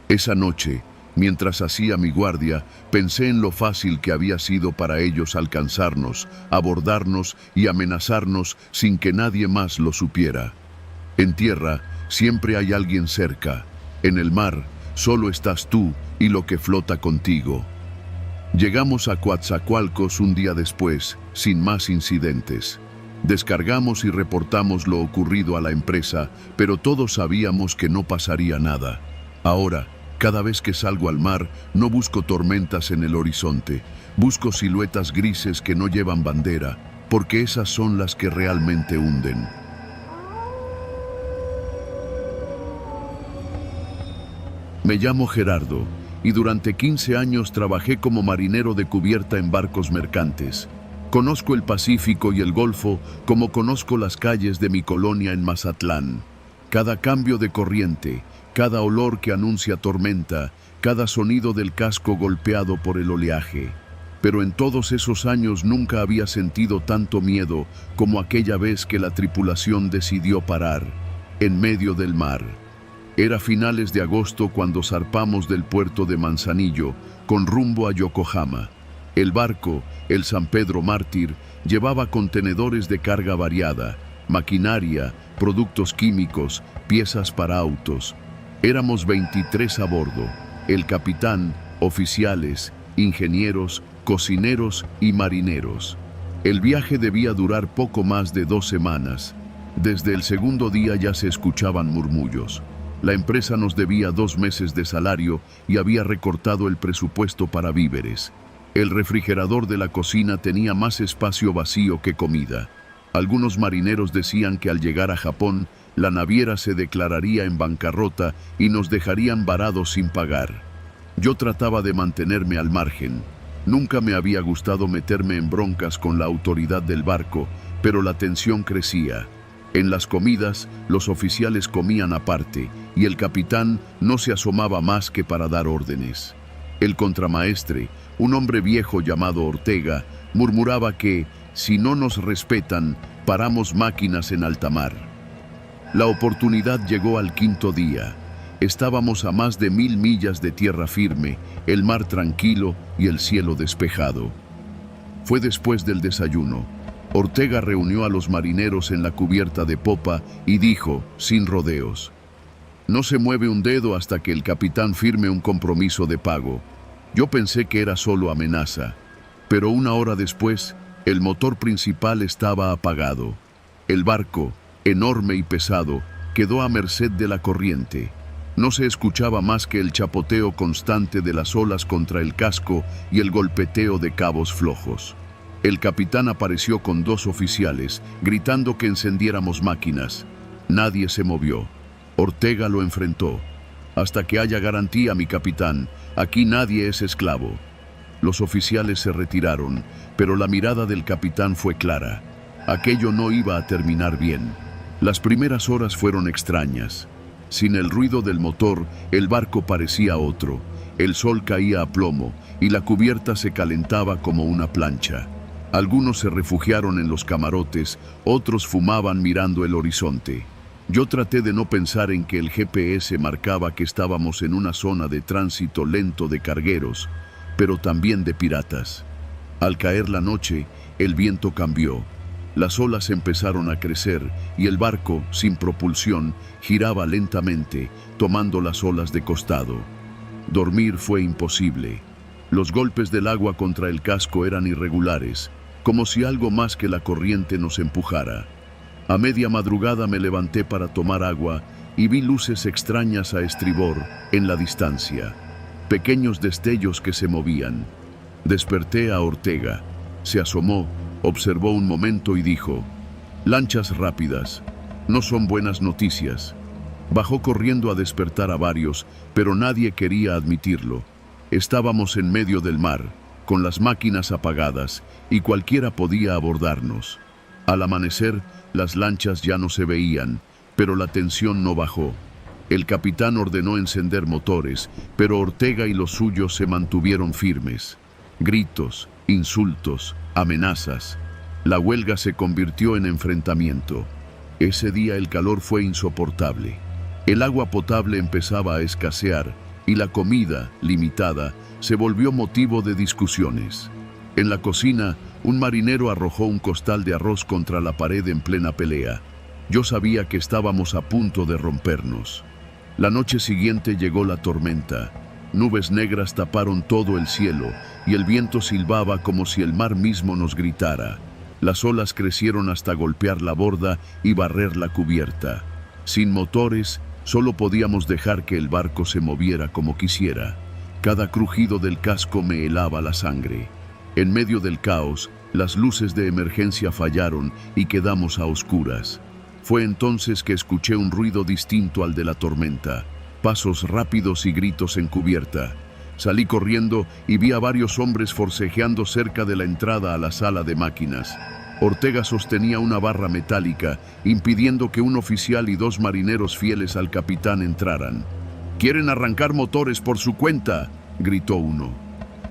Esa noche, mientras hacía mi guardia, pensé en lo fácil que había sido para ellos alcanzarnos, abordarnos y amenazarnos sin que nadie más lo supiera. En tierra, siempre hay alguien cerca. En el mar, solo estás tú y lo que flota contigo. Llegamos a Coatzacoalcos un día después, sin más incidentes. Descargamos y reportamos lo ocurrido a la empresa, pero todos sabíamos que no pasaría nada. Ahora, cada vez que salgo al mar, no busco tormentas en el horizonte. Busco siluetas grises que no llevan bandera, porque esas son las que realmente hunden. Me llamo Gerardo, y durante 15 años trabajé como marinero de cubierta en barcos mercantes. Conozco el Pacífico y el Golfo como conozco las calles de mi colonia en Mazatlán. Cada cambio de corriente, cada olor que anuncia tormenta, cada sonido del casco golpeado por el oleaje. Pero en todos esos años nunca había sentido tanto miedo como aquella vez que la tripulación decidió parar, en medio del mar. Era finales de agosto cuando zarpamos del puerto de Manzanillo, con rumbo a Yokohama. El barco, el San Pedro Mártir, llevaba contenedores de carga variada, maquinaria, productos químicos, piezas para autos. Éramos 23 a bordo, el capitán, oficiales, ingenieros, cocineros y marineros. El viaje debía durar poco más de 2 semanas. Desde el segundo día ya se escuchaban murmullos. La empresa nos debía 2 meses de salario y había recortado el presupuesto para víveres. El refrigerador de la cocina tenía más espacio vacío que comida. Algunos marineros decían que al llegar a Japón, la naviera se declararía en bancarrota y nos dejarían varados sin pagar. Yo trataba de mantenerme al margen. Nunca me había gustado meterme en broncas con la autoridad del barco, pero la tensión crecía. En las comidas, los oficiales comían aparte y el capitán no se asomaba más que para dar órdenes. El contramaestre, un hombre viejo llamado Ortega, murmuraba que, si no nos respetan, paramos máquinas en alta mar. La oportunidad llegó al 5.º día. Estábamos a más de 1000 millas de tierra firme, el mar tranquilo y el cielo despejado. Fue después del desayuno. Ortega reunió a los marineros en la cubierta de popa y dijo, sin rodeos: no se mueve un dedo hasta que el capitán firme un compromiso de pago. Yo pensé que era solo amenaza, pero 1 hora después, el motor principal estaba apagado. El barco, enorme y pesado, quedó a merced de la corriente. No se escuchaba más que el chapoteo constante de las olas contra el casco y el golpeteo de cabos flojos. El capitán apareció con 2 oficiales, gritando que encendiéramos máquinas. Nadie se movió. Ortega lo enfrentó. Hasta que haya garantía, mi capitán, aquí nadie es esclavo. Los oficiales se retiraron, pero la mirada del capitán fue clara. Aquello no iba a terminar bien. Las primeras horas fueron extrañas. Sin el ruido del motor, el barco parecía otro. El sol caía a plomo y la cubierta se calentaba como una plancha. Algunos se refugiaron en los camarotes, otros fumaban mirando el horizonte. Yo traté de no pensar en que el GPS marcaba que estábamos en una zona de tránsito lento de cargueros, pero también de piratas. Al caer la noche, el viento cambió. Las olas empezaron a crecer y el barco, sin propulsión, giraba lentamente, tomando las olas de costado. Dormir fue imposible. Los golpes del agua contra el casco eran irregulares, como si algo más que la corriente nos empujara. A media madrugada me levanté para tomar agua y vi luces extrañas a estribor en la distancia, pequeños destellos que se movían. Desperté a Ortega. Se asomó, observó un momento y dijo: «Lanchas rápidas. No son buenas noticias». Bajó corriendo a despertar a varios, pero nadie quería admitirlo. Estábamos en medio del mar, con las máquinas apagadas, y cualquiera podía abordarnos. Al amanecer, las lanchas ya no se veían, pero la tensión no bajó. El capitán ordenó encender motores, pero Ortega y los suyos se mantuvieron firmes. Gritos, insultos, amenazas. La huelga se convirtió en enfrentamiento. Ese día el calor fue insoportable. El agua potable empezaba a escasear y la comida, limitada, se volvió motivo de discusiones. En la cocina, un marinero arrojó un costal de arroz contra la pared en plena pelea. Yo sabía que estábamos a punto de rompernos. La noche siguiente llegó la tormenta. Nubes negras taparon todo el cielo y el viento silbaba como si el mar mismo nos gritara. Las olas crecieron hasta golpear la borda y barrer la cubierta. Sin motores, solo podíamos dejar que el barco se moviera como quisiera. Cada crujido del casco me helaba la sangre. En medio del caos, las luces de emergencia fallaron y quedamos a oscuras. Fue entonces que escuché un ruido distinto al de la tormenta. Pasos rápidos y gritos en cubierta. Salí corriendo y vi a varios hombres forcejeando cerca de la entrada a la sala de máquinas. Ortega sostenía una barra metálica, impidiendo que un oficial y dos marineros fieles al capitán entraran. «¡Quieren arrancar motores por su cuenta!», gritó uno.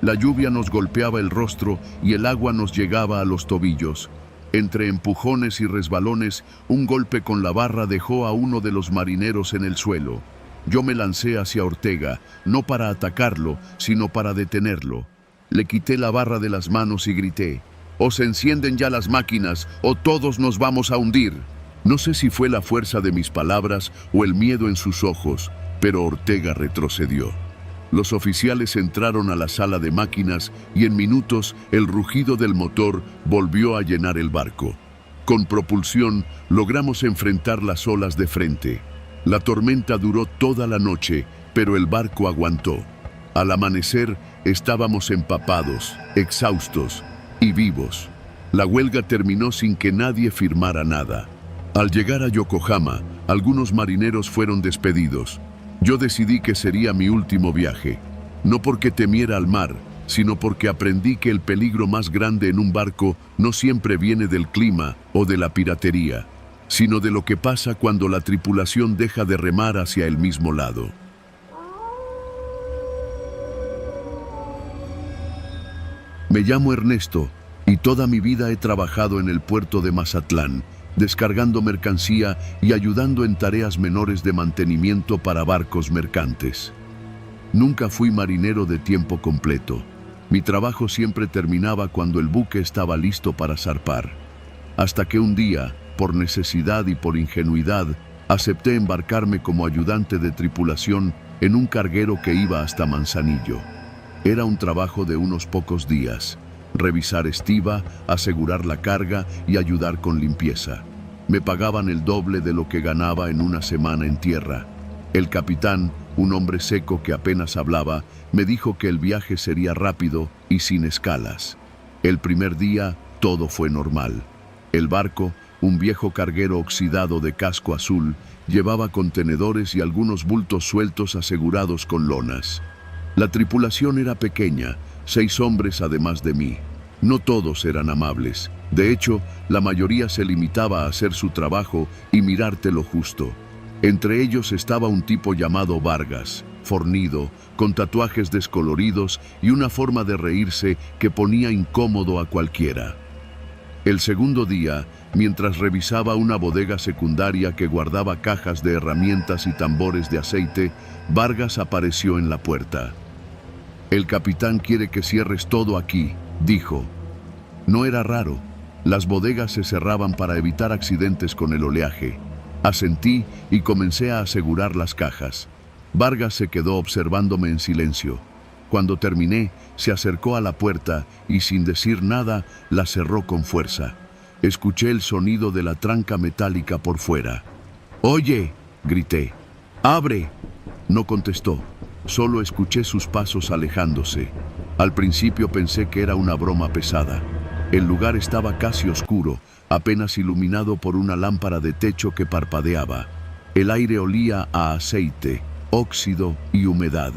La lluvia nos golpeaba el rostro y el agua nos llegaba a los tobillos. Entre empujones y resbalones, un golpe con la barra dejó a uno de los marineros en el suelo. Yo me lancé hacia Ortega, no para atacarlo, sino para detenerlo. Le quité la barra de las manos y grité: «O se encienden ya las máquinas, o todos nos vamos a hundir». No sé si fue la fuerza de mis palabras o el miedo en sus ojos, pero Ortega retrocedió. Los oficiales entraron a la sala de máquinas y en minutos el rugido del motor volvió a llenar el barco. Con propulsión logramos enfrentar las olas de frente. La tormenta duró toda la noche, pero el barco aguantó. Al amanecer estábamos empapados, exhaustos y vivos. La huelga terminó sin que nadie firmara nada. Al llegar a Yokohama, algunos marineros fueron despedidos. Yo decidí que sería mi último viaje, no porque temiera al mar, sino porque aprendí que el peligro más grande en un barco no siempre viene del clima o de la piratería, sino de lo que pasa cuando la tripulación deja de remar hacia el mismo lado. Me llamo Ernesto y toda mi vida he trabajado en el puerto de Mazatlán, descargando mercancía y ayudando en tareas menores de mantenimiento para barcos mercantes. Nunca fui marinero de tiempo completo. Mi trabajo siempre terminaba cuando el buque estaba listo para zarpar. Hasta que un día, por necesidad y por ingenuidad, acepté embarcarme como ayudante de tripulación en un carguero que iba hasta Manzanillo. Era un trabajo de unos pocos días: revisar estiba, asegurar la carga y ayudar con limpieza. Me pagaban el doble de lo que ganaba en una semana en tierra. El capitán, un hombre seco que apenas hablaba, me dijo que el viaje sería rápido y sin escalas. El primer día todo fue normal. El barco, un viejo carguero oxidado de casco azul, llevaba contenedores y algunos bultos sueltos asegurados con lonas. La tripulación era pequeña, 6 hombres además de mí. No todos eran amables. De hecho, la mayoría se limitaba a hacer su trabajo y mirarte lo justo. Entre ellos estaba un tipo llamado Vargas, fornido, con tatuajes descoloridos y una forma de reírse que ponía incómodo a cualquiera. El segundo día, mientras revisaba una bodega secundaria que guardaba cajas de herramientas y tambores de aceite, Vargas apareció en la puerta. «El capitán quiere que cierres todo aquí», dijo. No era raro. Las bodegas se cerraban para evitar accidentes con el oleaje. Asentí y comencé a asegurar las cajas. Vargas se quedó observándome en silencio. Cuando terminé, se acercó a la puerta y sin decir nada, la cerró con fuerza. Escuché el sonido de la tranca metálica por fuera. «¡Oye!», grité. «¡Abre!». No contestó. Solo escuché sus pasos alejándose. Al principio pensé que era una broma pesada. El lugar estaba casi oscuro, apenas iluminado por una lámpara de techo que parpadeaba. El aire olía a aceite, óxido y humedad.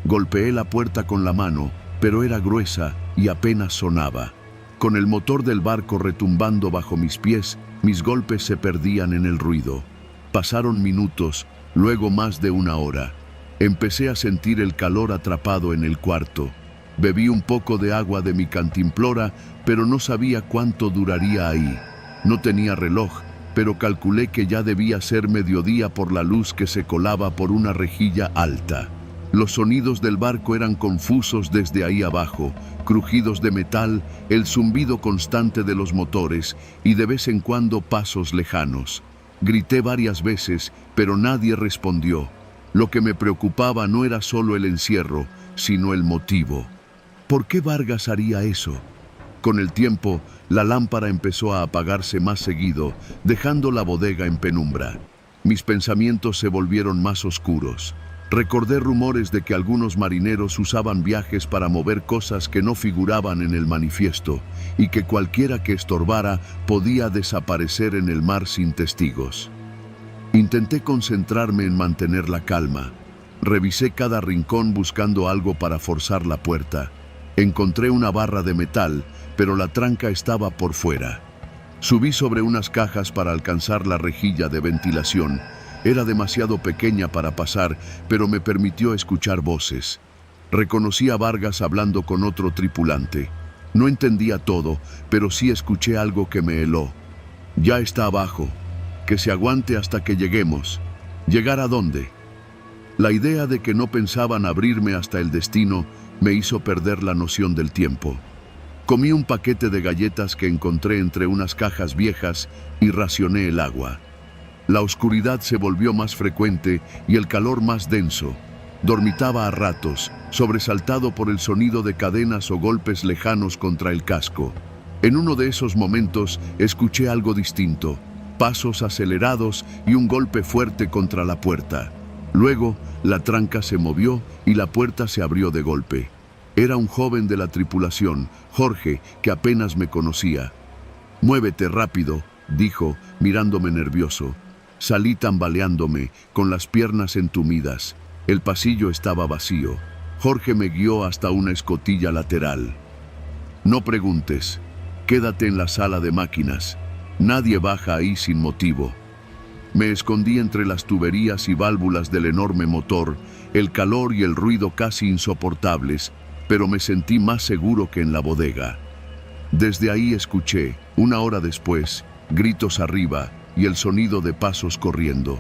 Golpeé la puerta con la mano, pero era gruesa y apenas sonaba. Con el motor del barco retumbando bajo mis pies, mis golpes se perdían en el ruido. Pasaron minutos, luego más de una hora. Empecé a sentir el calor atrapado en el cuarto. Bebí un poco de agua de mi cantimplora, pero no sabía cuánto duraría ahí. No tenía reloj, pero calculé que ya debía ser mediodía por la luz que se colaba por una rejilla alta. Los sonidos del barco eran confusos desde ahí abajo, crujidos de metal, el zumbido constante de los motores y de vez en cuando pasos lejanos. Grité varias veces, pero nadie respondió. Lo que me preocupaba no era solo el encierro, sino el motivo. ¿Por qué Vargas haría eso? Con el tiempo, la lámpara empezó a apagarse más seguido, dejando la bodega en penumbra. Mis pensamientos se volvieron más oscuros. Recordé rumores de que algunos marineros usaban viajes para mover cosas que no figuraban en el manifiesto y que cualquiera que estorbara podía desaparecer en el mar sin testigos. Intenté concentrarme en mantener la calma. Revisé cada rincón buscando algo para forzar la puerta. Encontré una barra de metal, pero la tranca estaba por fuera. Subí sobre unas cajas para alcanzar la rejilla de ventilación. Era demasiado pequeña para pasar, pero me permitió escuchar voces. Reconocí a Vargas hablando con otro tripulante. No entendía todo, pero sí escuché algo que me heló. «Ya está abajo. Que se aguante hasta que lleguemos». ¿Llegar a dónde? La idea de que no pensaban abrirme hasta el destino me hizo perder la noción del tiempo. Comí un paquete de galletas que encontré entre unas cajas viejas y racioné el agua. La oscuridad se volvió más frecuente y el calor más denso. Dormitaba a ratos, sobresaltado por el sonido de cadenas o golpes lejanos contra el casco. En uno de esos momentos escuché algo distinto, pasos acelerados y un golpe fuerte contra la puerta. Luego, la tranca se movió y la puerta se abrió de golpe. Era un joven de la tripulación, Jorge, que apenas me conocía. «Muévete rápido», dijo, mirándome nervioso. Salí tambaleándome, con las piernas entumidas. El pasillo estaba vacío. Jorge me guió hasta una escotilla lateral. «No preguntes. Quédate en la sala de máquinas. Nadie baja ahí sin motivo». Me escondí entre las tuberías y válvulas del enorme motor, el calor y el ruido casi insoportables, pero me sentí más seguro que en la bodega. Desde ahí escuché, una hora después, gritos arriba y el sonido de pasos corriendo.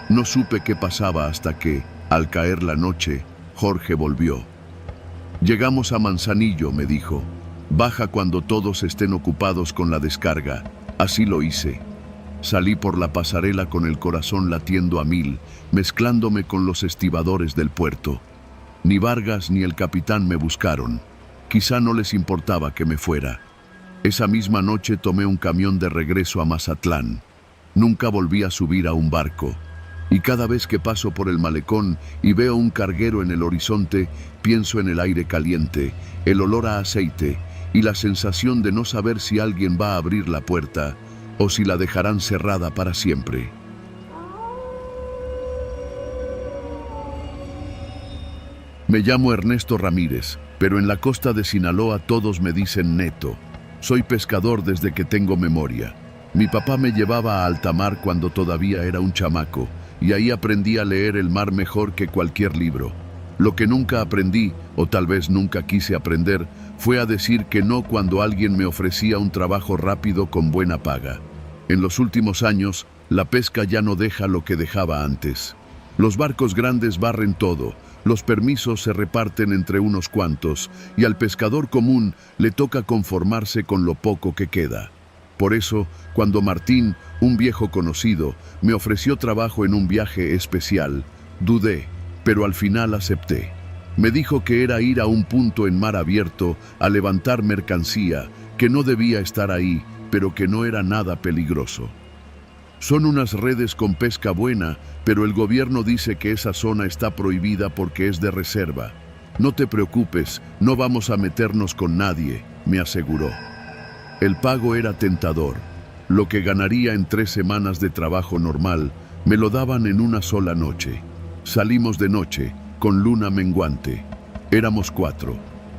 No supe qué pasaba hasta que, al caer la noche, Jorge volvió. «Llegamos a Manzanillo», me dijo. «Baja cuando todos estén ocupados con la descarga». Así lo hice. Salí por la pasarela con el corazón latiendo a 1000, mezclándome con los estibadores del puerto. Ni Vargas ni el capitán me buscaron. Quizá no les importaba que me fuera. Esa misma noche tomé un camión de regreso a Mazatlán. Nunca volví a subir a un barco. Y cada vez que paso por el malecón y veo un carguero en el horizonte, pienso en el aire caliente, el olor a aceite y la sensación de no saber si alguien va a abrir la puerta o si la dejarán cerrada para siempre. Me llamo Ernesto Ramírez, pero en la costa de Sinaloa todos me dicen Neto. Soy pescador desde que tengo memoria. Mi papá me llevaba a alta mar cuando todavía era un chamaco, y ahí aprendí a leer el mar mejor que cualquier libro. Lo que nunca aprendí, o tal vez nunca quise aprender, fue a decir que no cuando alguien me ofrecía un trabajo rápido con buena paga. En los últimos años, la pesca ya no deja lo que dejaba antes. Los barcos grandes barren todo, los permisos se reparten entre unos cuantos y al pescador común le toca conformarse con lo poco que queda. Por eso, cuando Martín, un viejo conocido, me ofreció trabajo en un viaje especial, dudé, pero al final acepté. Me dijo que era ir a un punto en mar abierto a levantar mercancía, que no debía estar ahí, pero que no era nada peligroso. Son unas redes con pesca buena, pero el gobierno dice que esa zona está prohibida porque es de reserva. No te preocupes, no vamos a meternos con nadie, me aseguró. El pago era tentador. Lo que ganaría en 3 semanas de trabajo normal, me lo daban en una sola noche. Salimos de noche, con luna menguante. Éramos 4.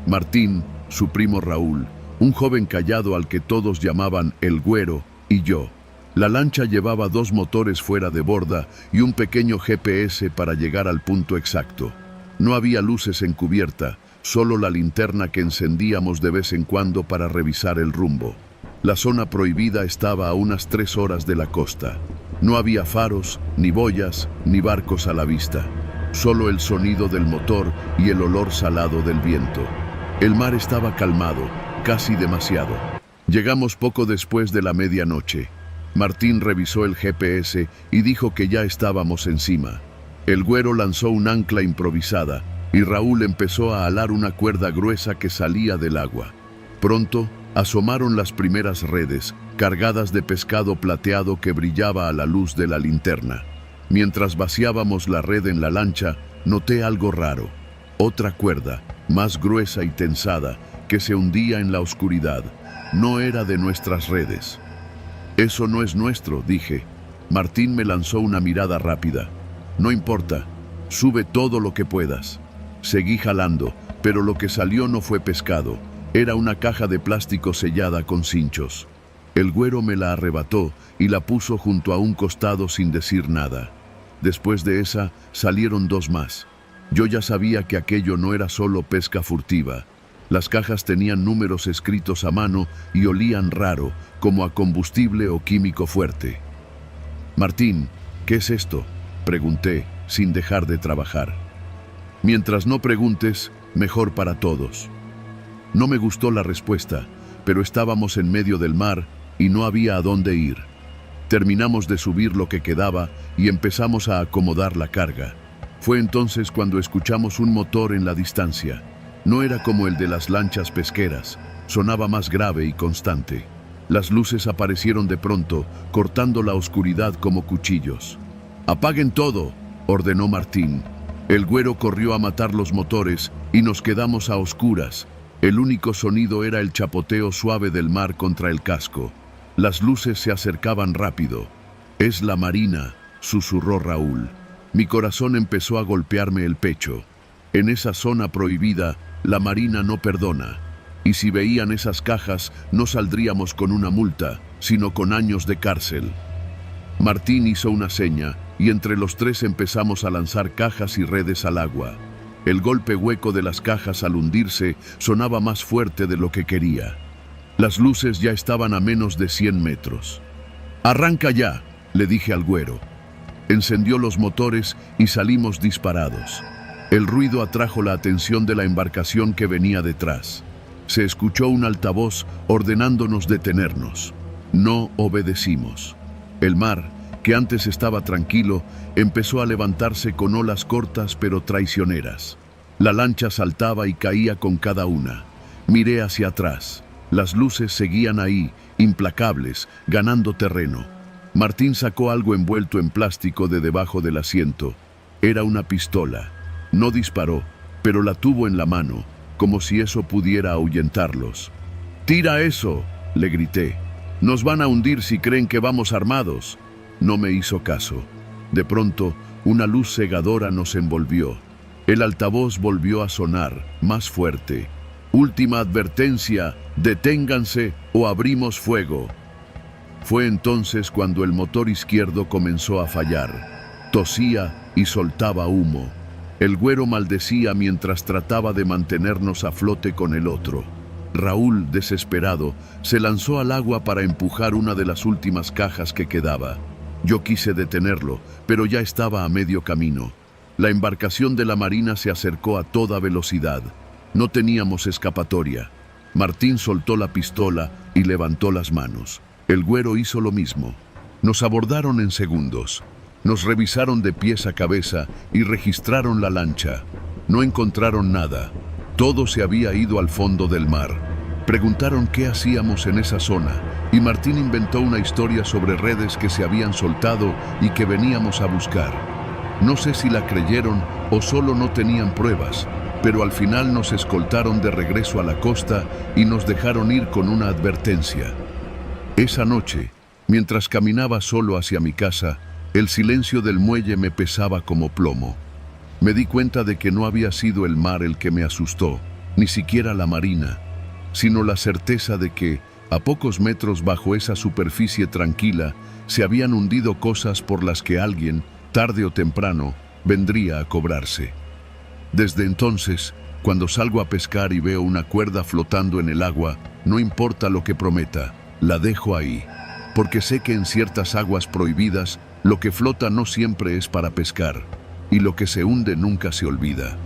Martín, su primo Raúl, un joven callado al que todos llamaban el Güero, y yo. La lancha llevaba 2 motores fuera de borda y un pequeño GPS para llegar al punto exacto. No había luces en cubierta, solo la linterna que encendíamos de vez en cuando para revisar el rumbo. La zona prohibida estaba a unas 3 horas de la costa. No había faros, ni boyas, ni barcos a la vista. Solo el sonido del motor y el olor salado del viento. El mar estaba calmado, casi demasiado. Llegamos poco después de la medianoche. Martín revisó el GPS y dijo que ya estábamos encima. El Güero lanzó un ancla improvisada y Raúl empezó a alar una cuerda gruesa que salía del agua. Pronto asomaron las primeras redes, cargadas de pescado plateado que brillaba a la luz de la linterna. Mientras vaciábamos la red en la lancha, noté algo raro. Otra cuerda, más gruesa y tensada, que se hundía en la oscuridad. No era de nuestras redes. «Eso no es nuestro», dije. Martín me lanzó una mirada rápida. «No importa, sube todo lo que puedas». Seguí jalando, pero lo que salió no fue pescado. Era una caja de plástico sellada con cinchos. El Güero me la arrebató y la puso junto a un costado sin decir nada. Después de esa, salieron 2 más. Yo ya sabía que aquello no era solo pesca furtiva. Las cajas tenían números escritos a mano y olían raro, como a combustible o químico fuerte. «Martín, ¿qué es esto?», pregunté, sin dejar de trabajar. «Mientras no preguntes, mejor para todos». No me gustó la respuesta, pero estábamos en medio del mar y no había a dónde ir. Terminamos de subir lo que quedaba y empezamos a acomodar la carga. Fue entonces cuando escuchamos un motor en la distancia. No era como el de las lanchas pesqueras, sonaba más grave y constante. Las luces aparecieron de pronto, cortando la oscuridad como cuchillos. «¡Apaguen todo!», ordenó Martín. El Güero corrió a matar los motores y nos quedamos a oscuras. El único sonido era el chapoteo suave del mar contra el casco. Las luces se acercaban rápido. «Es la Marina», susurró Raúl. Mi corazón empezó a golpearme el pecho. En esa zona prohibida, la Marina no perdona. Y si veían esas cajas, no saldríamos con una multa, sino con años de cárcel. Martín hizo una seña, y entre los 3 empezamos a lanzar cajas y redes al agua. El golpe hueco de las cajas al hundirse sonaba más fuerte de lo que quería. Las luces ya estaban a menos de 100 metros. «¡Arranca ya!», le dije al Güero. Encendió los motores y salimos disparados. El ruido atrajo la atención de la embarcación que venía detrás. Se escuchó un altavoz ordenándonos detenernos. No obedecimos. El mar, que antes estaba tranquilo, empezó a levantarse con olas cortas pero traicioneras. La lancha saltaba y caía con cada una. Miré hacia atrás. Las luces seguían ahí, implacables, ganando terreno. Martín sacó algo envuelto en plástico de debajo del asiento. Era una pistola. No disparó, pero la tuvo en la mano, como si eso pudiera ahuyentarlos. «¡Tira eso!», le grité. «Nos van a hundir si creen que vamos armados». No me hizo caso. De pronto, una luz cegadora nos envolvió. El altavoz volvió a sonar, más fuerte. «Última advertencia, deténganse o abrimos fuego». Fue entonces cuando el motor izquierdo comenzó a fallar. Tosía y soltaba humo. El güero maldecía mientras trataba de mantenernos a flote con el otro. Raúl, desesperado, se lanzó al agua para empujar una de las últimas cajas que quedaba. Yo quise detenerlo, pero ya estaba a medio camino. La embarcación de la marina se acercó a toda velocidad. No teníamos escapatoria. Martín soltó la pistola y levantó las manos. El güero hizo lo mismo. Nos abordaron en segundos. Nos revisaron de pies a cabeza y registraron la lancha. No encontraron nada. Todo se había ido al fondo del mar. Preguntaron qué hacíamos en esa zona y Martín inventó una historia sobre redes que se habían soltado y que veníamos a buscar. No sé si la creyeron o solo no tenían pruebas, pero al final nos escoltaron de regreso a la costa y nos dejaron ir con una advertencia. Esa noche, mientras caminaba solo hacia mi casa, el silencio del muelle me pesaba como plomo. Me di cuenta de que no había sido el mar el que me asustó, ni siquiera la marina, sino la certeza de que, a pocos metros bajo esa superficie tranquila, se habían hundido cosas por las que alguien, tarde o temprano, vendría a cobrarse. Desde entonces, cuando salgo a pescar y veo una cuerda flotando en el agua, no importa lo que prometa, la dejo ahí, porque sé que en ciertas aguas prohibidas, lo que flota no siempre es para pescar, y lo que se hunde nunca se olvida.